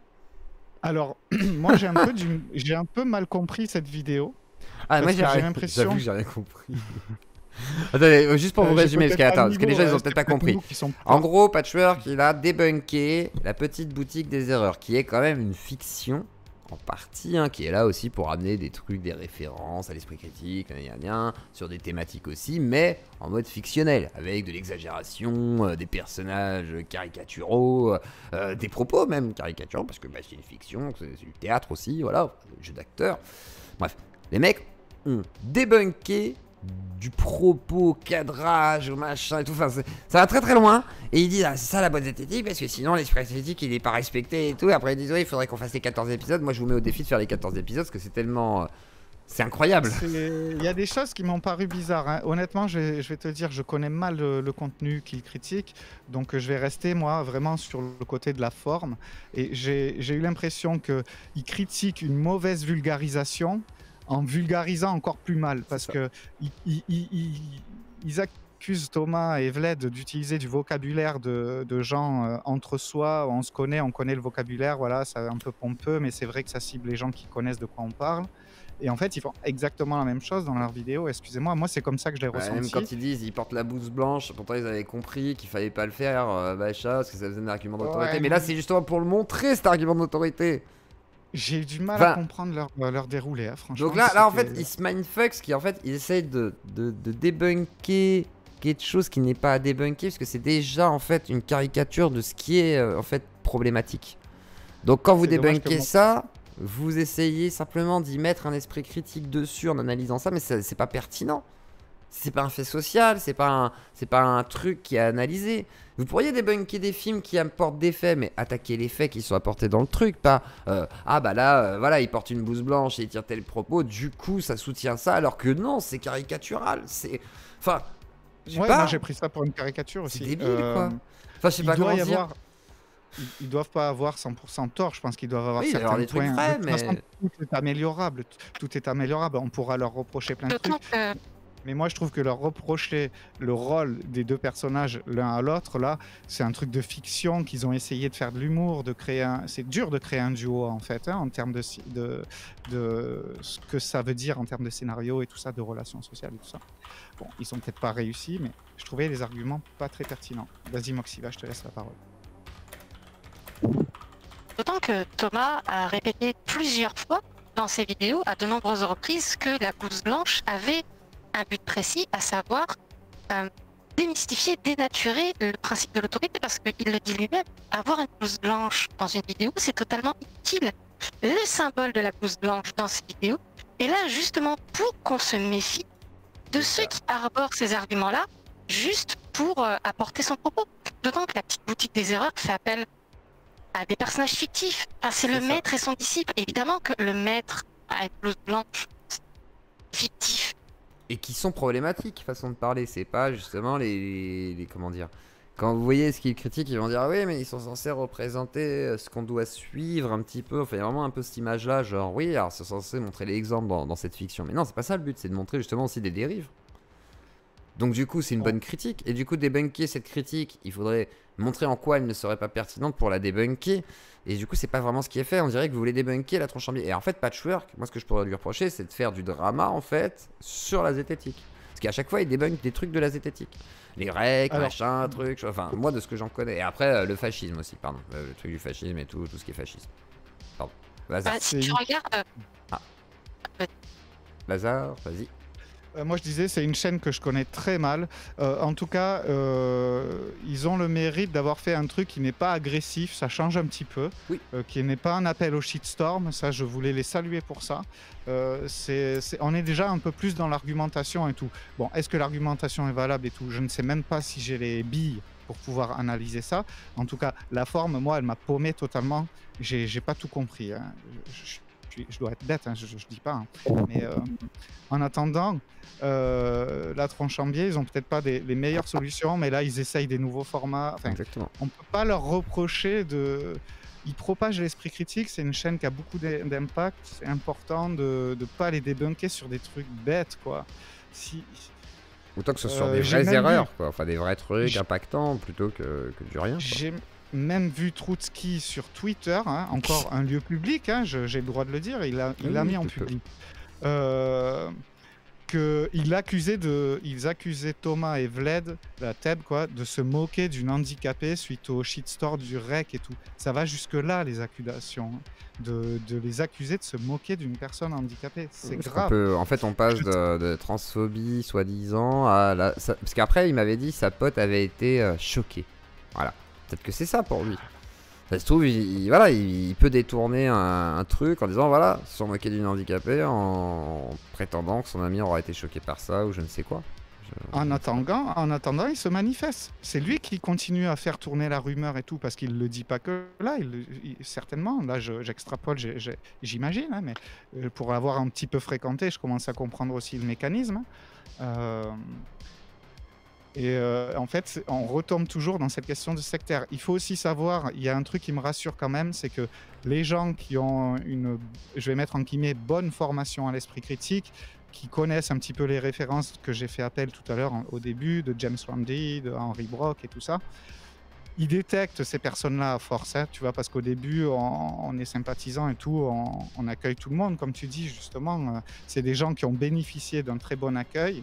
Alors, moi, j'ai un peu mal compris cette vidéo. Ah, moi j'ai l'impression que j'ai rien compris. Attendez, juste pour vous résumer, parce que les gens ils ont peut-être pas compris. En gros, Patchwork il a débunké la petite boutique des erreurs, qui est quand même une fiction en partie, hein, qui est là aussi pour amener des trucs, des références à l'esprit critique, sur des thématiques aussi, mais en mode fictionnel, avec de l'exagération, des personnages caricaturaux, des propos même caricaturaux, parce que c'est une fiction, c'est du théâtre aussi, voilà, jeu d'acteur. Bref, les mecs ont débunké du propos, cadrage, machin et tout, enfin ça va très très loin, et ils disent ah c'est ça la boîte zététique, parce que sinon l'esprit zététique il est pas respecté et tout, et après ils disent oui il faudrait qu'on fasse les 14 épisodes, moi je vous mets au défi de faire les 14 épisodes, parce que c'est tellement... c'est incroyable. Il y a des choses qui m'ont paru bizarres, hein. Honnêtement je vais te dire, je connais mal le contenu qu'il critique, donc je vais rester moi vraiment sur le côté de la forme, et j'ai eu l'impression qu'il critique une mauvaise vulgarisation en vulgarisant encore plus mal, parce que ils accusent Thomas et Vled d'utiliser du vocabulaire de gens entre soi, on se connaît, on connaît le vocabulaire, voilà, c'est un peu pompeux, mais c'est vrai que ça cible les gens qui connaissent de quoi on parle. Et en fait, ils font exactement la même chose dans leurs vidéos, excusez-moi, moi c'est comme ça que je l'ai ressenti. Même quand ils disent ils portent la blouse blanche, pourtant ils avaient compris qu'il fallait pas le faire, parce que ça faisait un argument d'autorité, mais là c'est justement pour le montrer cet argument d'autorité. J'ai eu du mal à comprendre leur déroulé, hein, franchement. Donc là en fait, ils se mindfuck, ce qui en fait, ils essayent de débunker quelque chose qui n'est pas à débunker, parce que c'est déjà en fait une caricature de ce qui est en fait problématique. Donc quand vous débunkez ça, vous essayez simplement d'y mettre un esprit critique dessus en analysant ça, mais c'est pas pertinent. C'est pas un fait social, c'est pas un truc qui est analysé. Vous pourriez débunker des films qui apportent des faits, mais attaquer les faits qui sont apportés dans le truc, pas voilà, il porte une blouse blanche et il tire tel propos, du coup ça soutient ça, alors que non, c'est caricatural, c'est... Enfin, moi j'ai pris ça pour une caricature aussi. C'est débile, quoi. Enfin, je sais pas comment dire. Ils doivent pas avoir 100% tort, je pense qu'ils doivent avoir certains des trucs vrais, mais... Tout est améliorable, on pourra leur reprocher plein de trucs. Mais moi, je trouve que leur reprocher le rôle des deux personnages l'un à l'autre, là, c'est un truc de fiction qu'ils ont essayé de faire de l'humour, de créer un... C'est dur de créer un duo, en fait, hein, en termes de ce que ça veut dire en termes de scénario et tout ça, de relations sociales et tout ça. Bon, ils sont peut-être pas réussis, mais je trouvais les arguments pas très pertinents. Vas-y, Moxiva, je te laisse la parole. D'autant que Thomas a répété plusieurs fois dans ses vidéos, à de nombreuses reprises, que la blouse blanche avait un but précis, à savoir démystifier, dénaturer le principe de l'autorité, parce qu'il le dit lui-même, avoir une blouse blanche dans une vidéo, c'est totalement utile. Le symbole de la blouse blanche dans ces vidéos est là justement pour qu'on se méfie de ceux qui arborent ces arguments-là, juste pour apporter son propos. D'autant que la petite boutique des erreurs fait appel à des personnages fictifs. Enfin, c'est le maître et son disciple. Évidemment que le maître a une blouse blanche fictif. et qui sont problématiques, façon de parler. C'est pas justement les comment dire. Quand vous voyez ce qu'ils critiquent, ils vont dire ah oui, mais ils sont censés représenter ce qu'on doit suivre un petit peu. Enfin, il y a vraiment un peu cette image-là, genre oui, alors c'est censé montrer l'exemple dans cette fiction. Mais non, c'est pas ça le but, c'est de montrer justement aussi des dérives. Donc du coup, c'est une bonne critique. Et du coup, débunker cette critique, il faudrait montrer en quoi elle ne serait pas pertinente pour la débunker. Et du coup, c'est pas vraiment ce qui est fait. On dirait que vous voulez débunker la Tronchambier. Et en fait, Patchwork, moi, ce que je pourrais lui reprocher, c'est de faire du drama, en fait, sur la zététique. Parce qu'à chaque fois, il débunk des trucs de la zététique. Les recs, machin, trucs. Enfin, moi, de ce que j'en connais. Et après, le fascisme aussi, pardon. Le truc du fascisme et tout ce qui est fascisme. Pardon. Lazare. Si tu regardes... Lazare, vas-y. Moi je disais, c'est une chaîne que je connais très mal. En tout cas, ils ont le mérite d'avoir fait un truc qui n'est pas agressif, ça change un petit peu, qui n'est pas un appel au shitstorm. Ça, je voulais les saluer pour ça. On est déjà un peu plus dans l'argumentation et tout. Bon, est-ce que l'argumentation est valable et tout? Je ne sais même pas si j'ai les billes pour pouvoir analyser ça. En tout cas, la forme, moi, elle m'a paumé totalement. J'ai pas tout compris. Hein. Je dois être bête, hein, je dis pas. Hein. Mais en attendant, la Tronchambier, ils ont peut-être pas les meilleures solutions, mais là, ils essayent des nouveaux formats. Enfin, exactement. On peut pas leur reprocher de... Ils propagent l'esprit critique, c'est une chaîne qui a beaucoup d'impact. C'est important de pas les débunker sur des trucs bêtes, quoi. Autant que ce soit des vraies erreurs, quoi. Enfin, des vrais trucs impactants plutôt que du rien. J'ai même vu Troutski sur Twitter, hein, encore un lieu public, hein, j'ai le droit de le dire, il l'a mis en public. Ils accusaient Thomas et Vlad, la Teb, quoi, de se moquer d'une handicapée suite au shitstorm du REC et tout. Ça va jusque-là, les accusations. De les accuser de se moquer d'une personne handicapée. C'est grave. En fait, on passe de transphobie, soi-disant, à parce qu'après, il m'avait dit sa pote avait été choquée. Voilà. Peut-être que c'est ça pour lui. Ça se trouve, il peut détourner un truc en disant voilà, se sont moqués d'une handicapée en prétendant que son ami aura été choqué par ça ou je ne sais quoi. En attendant, il se manifeste. C'est lui qui continue à faire tourner la rumeur et tout, parce qu'il le dit pas que là, certainement. Là, j'extrapole, j'imagine, hein, mais pour avoir un petit peu fréquenté, je commence à comprendre aussi le mécanisme. En fait, on retombe toujours dans cette question de sectaire. Il faut aussi savoir, il y a un truc qui me rassure quand même, c'est que les gens qui ont une, je vais mettre en guillemets, bonne formation à l'esprit critique, qui connaissent un petit peu les références que j'ai fait appel tout à l'heure au début, de James Randi, de Henry Brock et tout ça, ils détectent ces personnes-là à force, hein, tu vois, parce qu'au début, on est sympathisant et tout, on accueille tout le monde, comme tu dis, justement. C'est des gens qui ont bénéficié d'un très bon accueil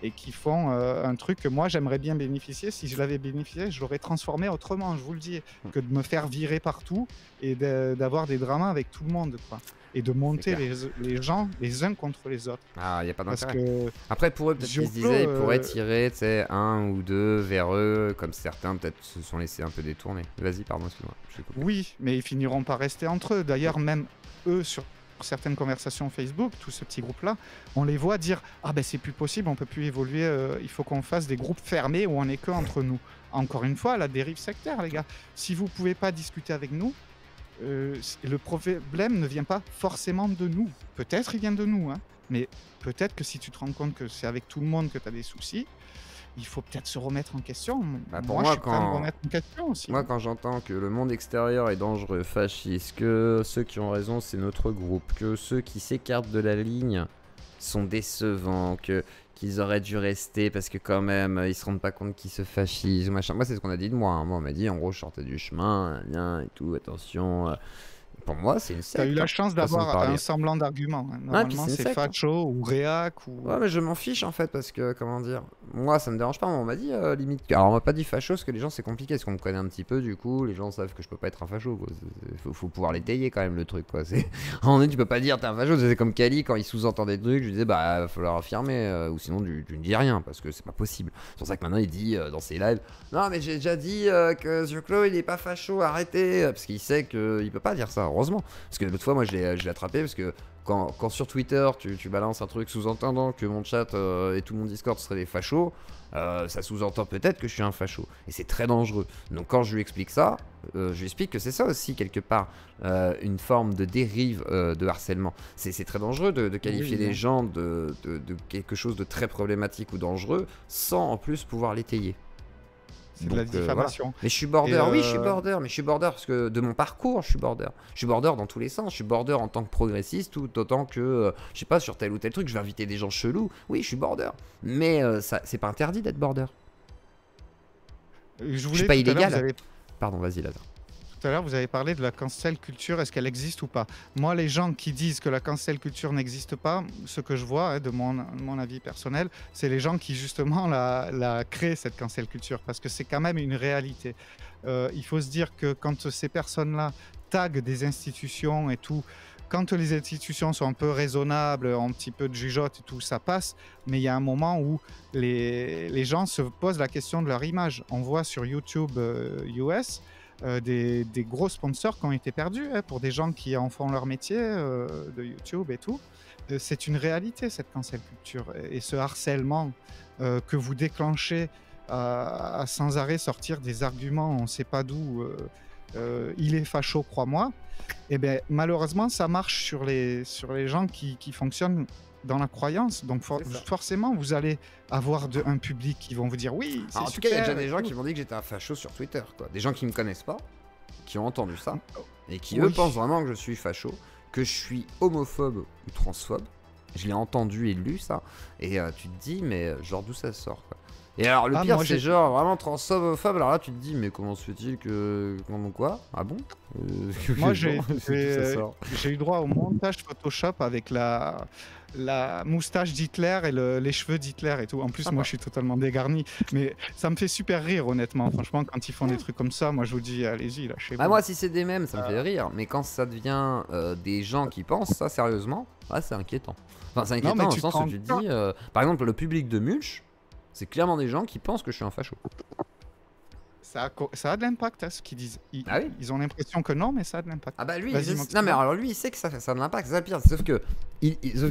et qui font un truc que moi j'aimerais bien bénéficier. Si je l'avais bénéficié, je l'aurais transformé autrement, je vous le dis, que de me faire virer partout et d'avoir des dramas avec tout le monde, quoi. Et de monter les gens les uns contre les autres. Ah, il n'y a pas d'intérêt. Après, pour eux, peut-être qu'ils se disaient, ils pourraient tirer un ou deux vers eux, comme certains peut-être se sont laissés un peu détourner. Vas-y, pardon, excuse-moi. Oui, mais ils finiront par rester entre eux. D'ailleurs, même eux, sur certaines conversations Facebook, tout ce petit groupe-là, on les voit dire « Ah ben c'est plus possible, on peut plus évoluer, il faut qu'on fasse des groupes fermés où on n'est que entre nous. » Encore une fois, la dérive sectaire, les gars. Si vous pouvez pas discuter avec nous, le problème ne vient pas forcément de nous. Peut-être il vient de nous, hein, mais peut-être que si tu te rends compte que c'est avec tout le monde que tu as des soucis, il faut peut-être se remettre en question. Pour moi, quand j'entends que le monde extérieur est dangereux, fasciste, que ceux qui ont raison c'est notre groupe, que ceux qui s'écartent de la ligne sont décevants, qu'ils auraient dû rester parce que quand même ils se rendent pas compte qu'ils se fascisent, machin. Moi c'est ce qu'on a dit de moi, hein. Moi on m'a dit en gros je sortais du chemin, bien et tout, attention. Pour moi, c'est une secte. T'as eu la chance d'avoir un semblant d'argument. Hein. Normalement, c'est facho ou réac ou... Ouais, mais je m'en fiche en fait parce que, comment dire, moi ça me dérange pas. On m'a dit limite. Alors, on m'a pas dit facho parce que les gens c'est compliqué. Parce qu'on me connaît un petit peu, du coup, les gens savent que je peux pas être un facho. Faut pouvoir l'étayer quand même le truc, quoi. Tu peux pas dire t'es un facho. C'est comme Kali quand il sous-entend des trucs. Je lui disais, bah, va falloir affirmer ou sinon tu ne dis rien parce que c'est pas possible. C'est pour ça que maintenant il dit dans ses lives, non, mais j'ai déjà dit que Zuclo il est pas facho, arrêtez. Parce qu'il sait qu'il peut pas dire ça. Heureusement, parce que l'autre fois moi je l'ai attrapé parce que quand sur Twitter tu balances un truc sous-entendant que mon chat et tout mon Discord seraient des fachos, ça sous-entend peut-être que je suis un facho. Et c'est très dangereux. Donc quand je lui explique ça, je lui explique que c'est ça aussi, quelque part, une forme de dérive de harcèlement. C'est très dangereux de qualifier les gens de quelque chose de très problématique ou dangereux sans en plus pouvoir l'étayer. C'est de la diffamation. Voilà. Mais je suis border, oui, je suis border, mais je suis border parce que de mon parcours, je suis border. Je suis border dans tous les sens. Je suis border en tant que progressiste, tout autant que, je sais pas, sur tel ou tel truc, je vais inviter des gens chelous. Oui, je suis border. Mais c'est pas interdit d'être border. Je suis pas illégal. Pardon, vas-y, Lazare. Tout à l'heure, vous avez parlé de la cancel culture, est-ce qu'elle existe ou pas? Moi, les gens qui disent que la cancel culture n'existe pas, ce que je vois, de mon avis personnel, c'est les gens qui justement la créent, cette cancel culture, parce que c'est quand même une réalité. Il faut se dire que quand ces personnes-là taguent des institutions et tout, quand les institutions sont un peu raisonnables, un petit peu de jugeote et tout, ça passe, mais il y a un moment où les gens se posent la question de leur image. On voit sur YouTube US, des gros sponsors qui ont été perdus pour des gens qui en font leur métier de YouTube et tout. C'est une réalité, cette cancel culture et ce harcèlement que vous déclenchez à sans arrêt sortir des arguments, on ne sait pas d'où, il est facho, crois-moi. Et bien malheureusement, ça marche sur les gens qui fonctionnent dans la croyance, donc forcément vous allez avoir un public qui vont vous dire oui, c'est super. En tout cas, il y a déjà des gens qui m'ont dit que j'étais un facho sur Twitter, quoi. Des gens qui me connaissent pas, qui ont entendu ça, et qui eux pensent vraiment que je suis facho, que je suis homophobe ou transphobe. Je l'ai entendu et lu ça, et tu te dis mais genre d'où ça sort, quoi. Et alors le pire c'est genre vraiment transphobe, alors là tu te dis mais comment se fait-il que... quoi? Ah bon? Moi j'ai eu droit au montage Photoshop avec la moustache d'Hitler et les cheveux d'Hitler et tout. En plus moi je suis totalement dégarni, mais ça me fait super rire honnêtement. Franchement quand ils font des trucs comme ça, moi je vous dis allez-y lâchez-vous. Moi si c'est des mèmes ça me fait rire, mais quand ça devient des gens qui pensent ça sérieusement, c'est inquiétant. Enfin c'est inquiétant dans le sens où tu te dis, par exemple le public de Mulch, c'est clairement des gens qui pensent que je suis un facho. Ça a de l'impact, ce qu'ils disent. Ils ont l'impression que non, mais ça a de l'impact. Ah bah lui, non mais alors lui, il sait que ça a de l'impact, c'est ça le pire. Sauf que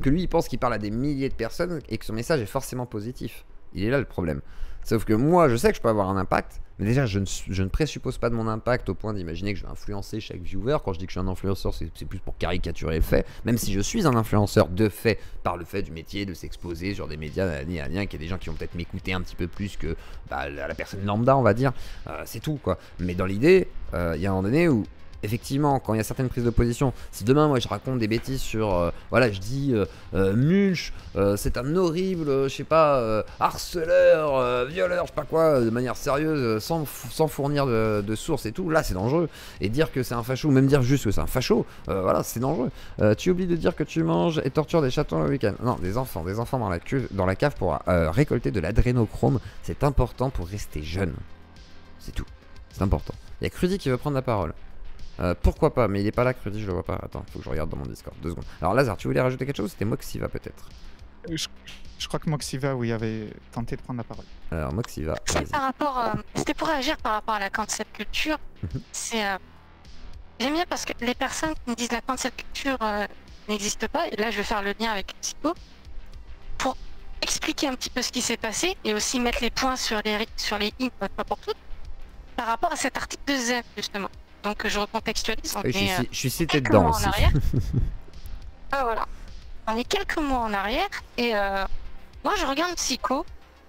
lui, il pense qu'il parle à des milliers de personnes et que son message est forcément positif. Il est là le problème. Sauf que moi, je sais que je peux avoir un impact, mais déjà, je ne présuppose pas de mon impact au point d'imaginer que je vais influencer chaque viewer. Quand je dis que je suis un influenceur, c'est plus pour caricaturer le fait, même si je suis un influenceur de fait, par le fait du métier, de s'exposer sur des médias, qu'il y a des gens qui vont peut-être m'écouter un petit peu plus que la personne lambda, on va dire. C'est tout, quoi. Mais dans l'idée, il y a un moment donné où effectivement, quand il y a certaines prises de position, si demain moi je raconte des bêtises sur, je dis Mulch, c'est un horrible, je sais pas, harceleur, violeur, je sais pas quoi, de manière sérieuse, sans fournir de sources et tout, là c'est dangereux. Et dire que c'est un facho, ou même dire juste que c'est un facho, c'est dangereux. Tu oublies de dire que tu manges et tortures des chatons le week-end. Non, des enfants dans la cave pour récolter de l'adrénochrome, c'est important pour rester jeune. C'est tout, c'est important. Il y a Crudy qui veut prendre la parole. Pourquoi pas, mais il est pas là, Crudy, je le vois pas. Attends, faut que je regarde dans mon Discord, 2 secondes. Alors Lazare, tu voulais rajouter quelque chose? C'était Moxiva peut-être. Je crois que Moxiva, oui, avait tenté de prendre la parole. Alors Moxiva, c'était pour réagir par rapport à la cancel culture. J'aime bien parce que les personnes qui me disent la cancel culture n'existe pas, et là je vais faire le lien avec Psycho, pour expliquer un petit peu ce qui s'est passé, et aussi mettre les points sur les i, pas pour toutes, par rapport à cet article de Zen, justement. Donc je recontextualise. Je suis cité dedans aussi. Voilà. On est quelques mois en arrière et moi je regarde Psycho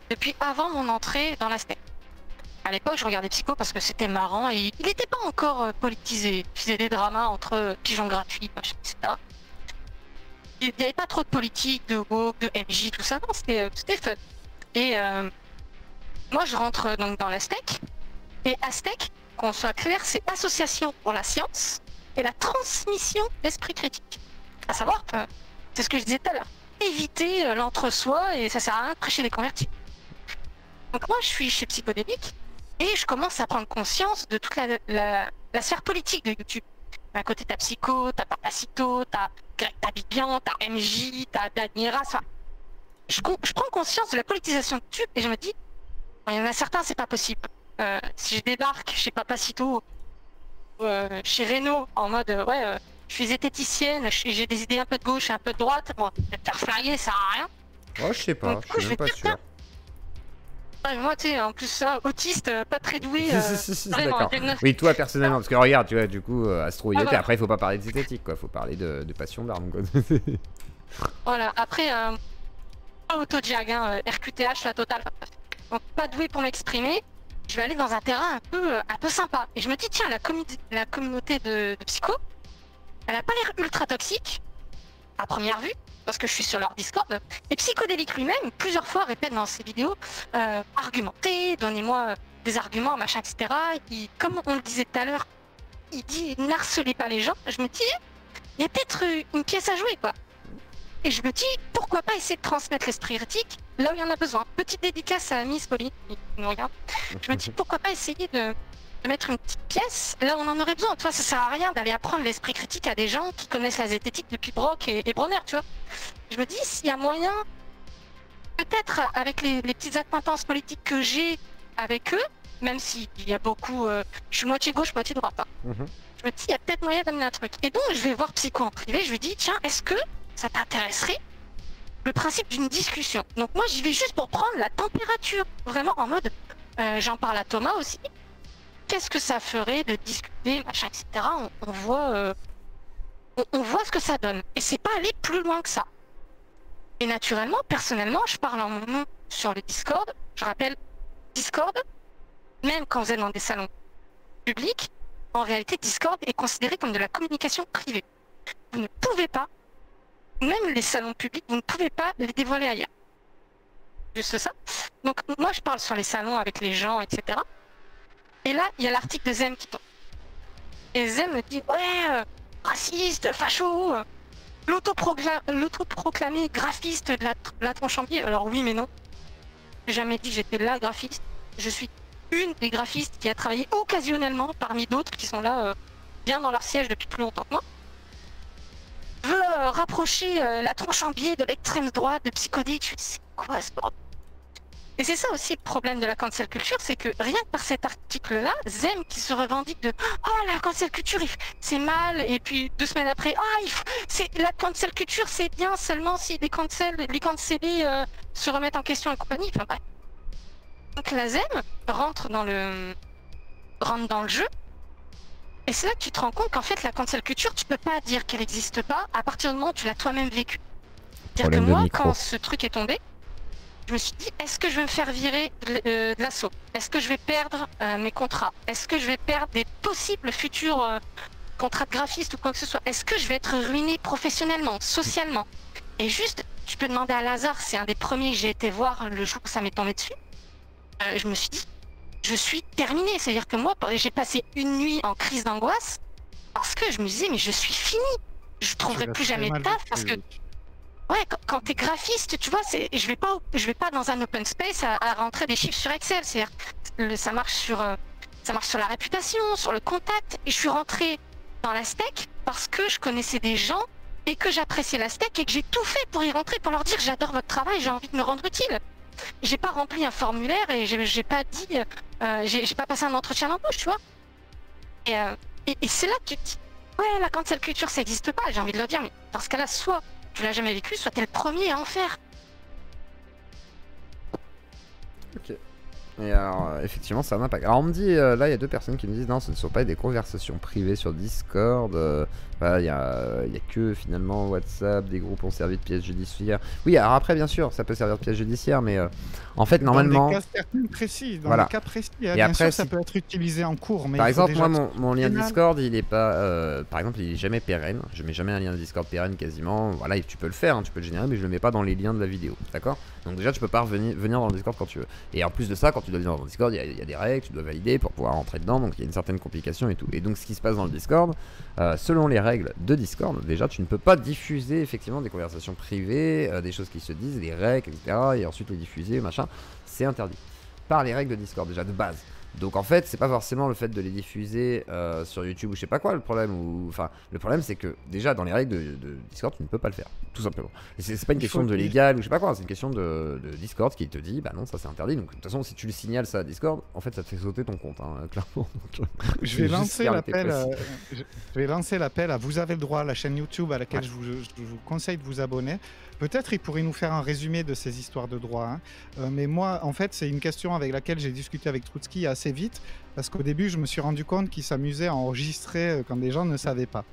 depuis avant mon entrée dans la STEC. À l'époque je regardais Psycho parce que c'était marrant et il n'était pas encore politisé. Il faisait des dramas entre pigeons gratuits, machin, etc. Il n'y avait pas trop de politique, de woke, de MJ, tout ça. Non, c'était fun. Et moi je rentre donc dans la STEC et à STEC, qu'on soit clair, c'est Association pour la science et la transmission d'esprit critique. À savoir, c'est ce que je disais tout à l'heure, éviter l'entre-soi et ça sert à rien de prêcher des convertis. Donc moi je suis chez Psychodélique et je commence à prendre conscience de toute la sphère politique de YouTube. D'un côté t'as Psycho, t'as Papacito, t'as Greg Tabibian, t'as MJ, t'as Daniera, enfin... Je prends conscience de la politisation de YouTube et je me dis, il y en a certains c'est pas possible. Si je débarque chez Papacito, chez Renault, en mode je je suis zététicienne, j'ai des idées un peu de gauche et un peu de droite. Bon, me faire flinguer, ça sert à rien. Oh, je sais pas, Donc, du coup, je suis même je vais pas dire, sûr. Ouais, moi, tu sais, en plus, ça, autiste, pas très doué. Vraiment, D'accord. diagnostic. Oui, toi personnellement, parce que regarde, tu vois, du coup, Astro IoT, voilà. après, il faut pas parler de zététique, quoi, faut parler de passion d'armes, quoi. Voilà, après, autodiag, hein, RQTH, la totale. Donc, pas doué pour m'exprimer. Je vais aller dans un terrain un peu sympa. Et je me dis, tiens, la communauté de psycho, elle a pas l'air ultra toxique, à première vue, parce que je suis sur leur Discord. Et Psychodélique lui-même, plusieurs fois, répète dans ses vidéos, argumentez, donnez-moi des arguments, machin, etc. Comme on le disait tout à l'heure, il dit, n'harcelez pas les gens. Je me dis, il y a peut-être une pièce à jouer, quoi. Et je me dis, pourquoi pas essayer de transmettre l'esprit critique là où il y en a besoin. Petite dédicace à Miss Pauline, qui nous regarde. Je me dis, pourquoi pas essayer de mettre une petite pièce là où on en aurait besoin. Tu vois, ça sert à rien d'aller apprendre l'esprit critique à des gens qui connaissent la zététique depuis Brock et Bronner, tu vois. Je me dis, s'il y a moyen, peut-être avec les petites acquaintances politiques que j'ai avec eux, même s'il y a beaucoup... je suis moitié gauche, moitié droite. Hein. Je me dis, il y a peut-être moyen d'amener un truc. Et donc, je vais voir Psycho en privé, je lui dis, tiens, est-ce que ça t'intéresserait le principe d'une discussion? Donc moi, j'y vais juste pour prendre la température, vraiment en mode, j'en parle à Thomas aussi, qu'est-ce que ça ferait de discuter, machin, etc. On voit ce que ça donne. Et c'est pas aller plus loin que ça. Et naturellement, personnellement, je parle en mon nom sur le Discord. Je rappelle, Discord, même quand vous êtes dans des salons publics, en réalité, Discord est considéré comme de la communication privée. Vous ne pouvez pas, même les salons publics, vous ne pouvez pas les dévoiler ailleurs. Juste ça. Donc moi, je parle sur les salons avec les gens, etc. Et là, il y a l'article de Zem qui tombe. Et Zem me dit, ouais, raciste, facho, l'autoproclamé graphiste de la tronche en biais. Alors oui, mais non. J'ai jamais dit que j'étais la graphiste. Je suis une des graphistes qui a travaillé occasionnellement parmi d'autres qui sont là, bien dans leur siège depuis plus longtemps que moi. Veut rapprocher la tronche en biais de l'extrême droite, de Psychodélique. C'est quoi ce bordel? Et c'est ça aussi le problème de la cancel culture, c'est que rien que par cet article-là, Zem qui se revendique de « Oh, la cancel culture, c'est mal », et puis 2 semaines après « Ah, la cancel culture, c'est bien seulement si les cancellés se remettent en question et compagnie ». Enfin bref. Donc la Zem rentre dans le jeu, et c'est là que tu te rends compte qu'en fait, la cancel culture, tu peux pas dire qu'elle n'existe pas à partir du moment où tu l'as toi-même vécu. C'est-à-dire que moi, quand ce truc est tombé, je me suis dit, est-ce que je vais me faire virer de l'assaut? Est-ce que je vais perdre mes contrats? Est-ce que je vais perdre des possibles futurs contrats de graphiste ou quoi que ce soit? Est-ce que je vais être ruiné professionnellement, socialement? Et juste, tu peux demander à Lazare, c'est un des premiers que j'ai été voir le jour où ça m'est tombé dessus. Je me suis dit, je suis terminée. C'est-à-dire que moi, j'ai passé une nuit en crise d'angoisse parce que je me disais, mais je suis finie. Je trouverai plus jamais de taf parce que... Ouais, quand t'es graphiste, tu vois, je vais pas dans un open space à rentrer des chiffres sur Excel. C'est-à-dire, ça marche sur la réputation, sur le contact. Et je suis rentrée dans la steak parce que je connaissais des gens et que j'appréciais la steak et que j'ai tout fait pour y rentrer, pour leur dire j'adore votre travail, j'ai envie de me rendre utile. J'ai pas rempli un formulaire et j'ai pas dit, j'ai pas passé un entretien d'embauche, tu vois. Et c'est là que tu te dis, ouais, la cancel culture ça existe pas. J'ai envie de leur dire, mais dans ce cas-là, soit tu l'as jamais vécu, soit t'es le premier à en faire. Ok. Et alors, effectivement, ça a un impact. Alors, on me dit, là, il y a 2 personnes qui me disent, non, ce ne sont pas des conversations privées sur Discord. Il y a que, finalement, WhatsApp, des groupes ont servi de pièce judiciaire. Oui, alors après, bien sûr, ça peut servir de pièce judiciaire, mais en fait, normalement... Dans des cas certains précis, voilà. Des cas précis. Et bien après, sûr, ça peut être utilisé en cours, mais par exemple, déjà moi, mon lien Discord, il est pas... par exemple, il est jamais pérenne. Je mets jamais un lien Discord pérenne, quasiment. Voilà, et tu peux le faire, hein, tu peux le générer, mais je le mets pas dans les liens de la vidéo, d'accord? Donc déjà, tu peux pas venir dans le Discord quand tu veux. Et en plus de ça, quand tu dois venir dans le Discord, il y a des règles, tu dois valider pour pouvoir rentrer dedans, donc il y a une certaine complication et tout. Et donc ce qui se passe dans le Discord, selon les règles de Discord, déjà tu ne peux pas diffuser effectivement des conversations privées, des choses qui se disent, des règles, etc. Et ensuite les diffuser, machin, c'est interdit. Par les règles de Discord déjà de base. Donc en fait, c'est pas forcément le fait de les diffuser sur YouTube ou je sais pas quoi le problème. Enfin, le problème c'est que déjà dans les règles de Discord, tu ne peux pas le faire, tout simplement. Et c'est pas une question de légal ou je sais pas quoi, c'est une question de Discord qui te dit bah non, ça c'est interdit. Donc de toute façon, si tu le signales ça à Discord, en fait, ça te fait sauter ton compte, hein, clairement. Je vais lancer l'appel. Je vais lancer l'appel à Vous avez le droit, la chaîne YouTube à laquelle je vous conseille de vous abonner. Peut-être il pourrait nous faire un résumé de ces histoires de droit. Hein. Mais moi, en fait, c'est une question avec laquelle j'ai discuté avec Troutski assez vite. Parce qu'au début, je me suis rendu compte qu'il s'amusait à enregistrer quand des gens ne savaient pas.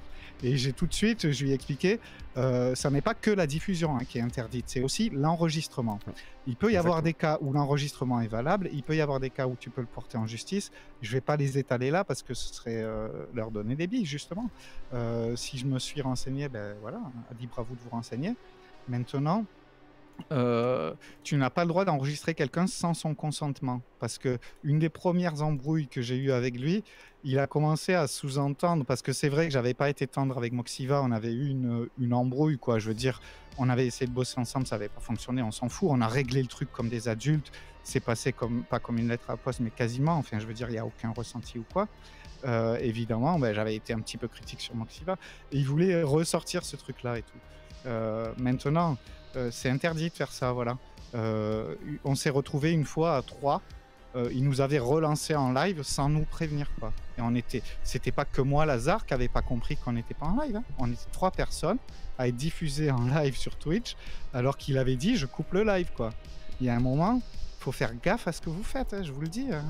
Et j'ai tout de suite, je lui ai expliqué, ça n'est pas que la diffusion qui est interdite, c'est aussi l'enregistrement. Il peut y avoir des cas où l'enregistrement est valable, il peut y avoir des cas où tu peux le porter en justice. Je ne vais pas les étaler là parce que ce serait leur donner des billes, justement. Si je me suis renseigné, ben voilà, libre à vous de vous renseigner. Maintenant, tu n'as pas le droit d'enregistrer quelqu'un sans son consentement. Parce que une des premières embrouilles que j'ai eues avec lui, il a commencé à sous-entendre, parce que c'est vrai que j'avais pas été tendre avec Moxiva, on avait eu une embrouille, quoi. Je veux dire, on avait essayé de bosser ensemble, ça n'avait pas fonctionné, on s'en fout, on a réglé le truc comme des adultes, c'est passé pas comme une lettre à la poste, mais quasiment, enfin je veux dire, il n'y a aucun ressenti ou quoi. Évidemment, ben, j'avais été un petit peu critique sur Moxiva, et il voulait ressortir ce truc-là et tout. Maintenant, c'est interdit de faire ça, voilà. On s'est retrouvés une fois à 3. Il nous avait relancé en live sans nous prévenir, quoi. Et c'était pas que moi, Lazare, qui avait pas compris qu'on n'était pas en live. Hein. On était 3 personnes à être diffusées en live sur Twitch, alors qu'il avait dit je coupe le live, quoi. Il y a un moment, faut faire gaffe à ce que vous faites, hein, je vous le dis. Hein.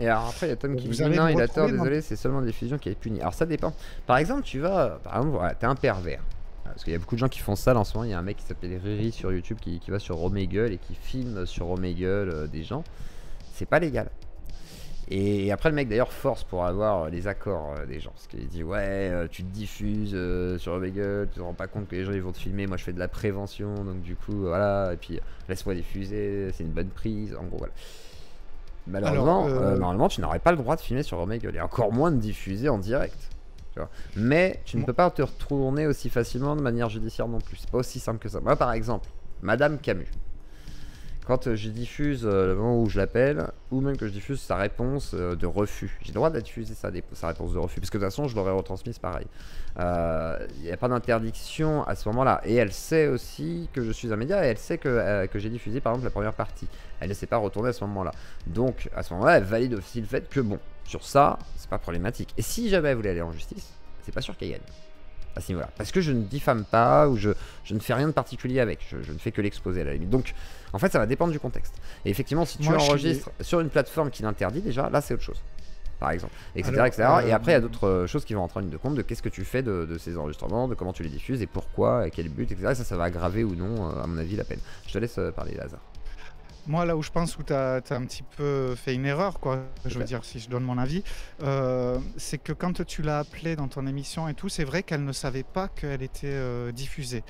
Et alors après, il y a Tom qui dit non, il a tort, désolé, c'est seulement des diffusions qui est punie. Alors ça dépend. Par exemple, voilà, t'es un pervers. Parce qu'il y a beaucoup de gens qui font ça là, en ce moment. Il y a un mec qui s'appelle Riri sur YouTube qui va sur Omegle et qui filme sur Omegle des gens. C'est pas légal. Et après, le mec d'ailleurs force pour avoir les accords des gens. Parce qu'il dit ouais, tu te diffuses sur Omegle, tu te rends pas compte que les gens ils vont te filmer. Moi je fais de la prévention, donc du coup voilà. Et puis laisse-moi diffuser, c'est une bonne prise. En gros, voilà. Malheureusement, normalement, tu n'aurais pas le droit de filmer sur Omegle et encore moins de diffuser en direct. Mais tu ne peux pas te retourner aussi facilement de manière judiciaire non plus. C'est pas aussi simple que ça. Moi par exemple, Madame Camus, quand je diffuse le moment où je l'appelle, ou même que je diffuse sa réponse de refus, j'ai le droit de diffuser sa réponse de refus, parce que de toute façon je l'aurais retransmise pareil. Il n'y a pas d'interdiction à ce moment-là. Et elle sait aussi que je suis un média, et elle sait que j'ai diffusé par exemple la première partie. Elle ne s'est pas retournée à ce moment-là. Donc à ce moment-là, elle valide aussi le fait que bon, sur ça, c'est pas problématique. Et si jamais elle voulait aller en justice, c'est pas sûr qu'elle gagne. À ce niveau-là. Parce que je ne diffame pas, ou je ne fais rien de particulier avec. Je ne fais que l'exposer à la limite. Donc, en fait, ça va dépendre du contexte. Et effectivement, si tu enregistres sur une plateforme qui l'interdit déjà, là, c'est autre chose. Par exemple, etc. Alors, etc. Et après, il y a d'autres choses qui vont rentrer en ligne de compte de qu'est-ce que tu fais de ces enregistrements, de comment tu les diffuses et pourquoi, à quel but, etc. Et ça va aggraver ou non, à mon avis, la peine. Je te laisse parler, Lazare. Moi, là où je pense où tu as un petit peu fait une erreur, quoi, je veux dire, si je donne mon avis, c'est que quand tu l'as appelée dans ton émission et tout, c'est vrai qu'elle ne savait pas qu'elle était diffusée.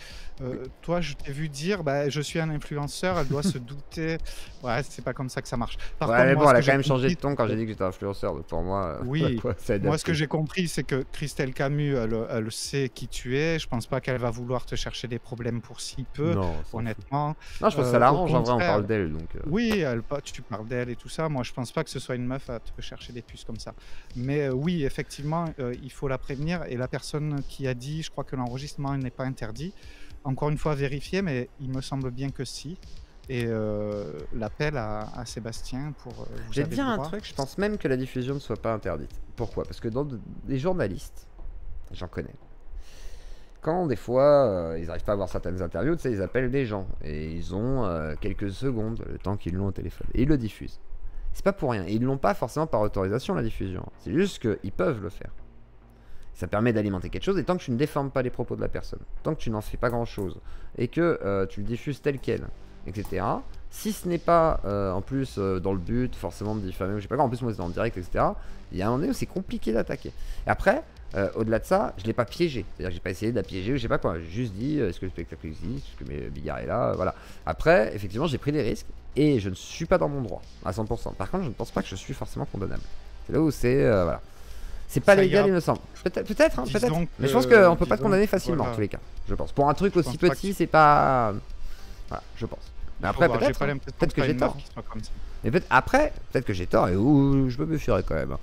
Toi, je t'ai vu dire, bah, je suis un influenceur, elle doit se douter. Ouais, c'est pas comme ça que ça marche. Par contre, mais bon, elle a quand même changé de ton quand j'ai dit que j'étais influenceur, donc pour moi, oui. Quoi, moi, ce que j'ai compris, c'est que Christelle Camus, elle sait qui tu es. Je pense pas qu'elle va vouloir te chercher des problèmes pour si peu, non, honnêtement. Non, je pense que ça l'arrange, en vrai, on parle d'elle. Donc, oui, tu parles d'elle et tout ça. Moi, je pense pas que ce soit une meuf à te chercher des puces comme ça. Mais oui, effectivement, il faut la prévenir. Et la personne qui a dit, je crois que l'enregistrement n'est pas interdit, encore une fois vérifier, mais il me semble bien que si. Et l'appel à Sébastien pour... J'ai dit un truc, je pense même que la diffusion ne soit pas interdite. Pourquoi? Parce que dans les journalistes, j'en connais. Quand des fois ils n'arrivent pas à avoir certaines interviews, tu sais, ils appellent des gens et ils ont quelques secondes, le temps qu'ils l'ont au téléphone, et ils le diffusent. C'est pas pour rien, et ils l'ont pas forcément par autorisation la diffusion, c'est juste qu'ils peuvent le faire. Ça permet d'alimenter quelque chose, et tant que tu ne déformes pas les propos de la personne, tant que tu n'en fais pas grand chose, et que tu le diffuses tel quel, etc. Si ce n'est pas en plus dans le but forcément de diffamer, je sais pas quoi, en plus moi c'est en direct, etc. Il y a un moment où c'est compliqué d'attaquer. Et après, au-delà de ça, je l'ai pas piégé. C'est-à-dire que j'ai pas essayé de la piéger ou je sais pas quoi. J'ai juste dit est-ce que le spectacle existe, est-ce que Bigard est là, voilà. Après, effectivement, j'ai pris des risques et je ne suis pas dans mon droit à 100%. Par contre, je ne pense pas que je suis forcément condamnable. C'est là où c'est voilà. C'est pas légal, il me semble. Peut-être, hein, peut-être. Mais je pense qu'on peut pas te condamner facilement, en tous les cas. Je pense. Pour un truc aussi petit, c'est pas. Voilà, je pense. Mais après, J'ai peut-être pas hein. l'impression Peut-être que ce soit j'ai une meuf tort. qui soit comme ça. Mais après, peut-être que j'ai tort et je me méfierais quand même.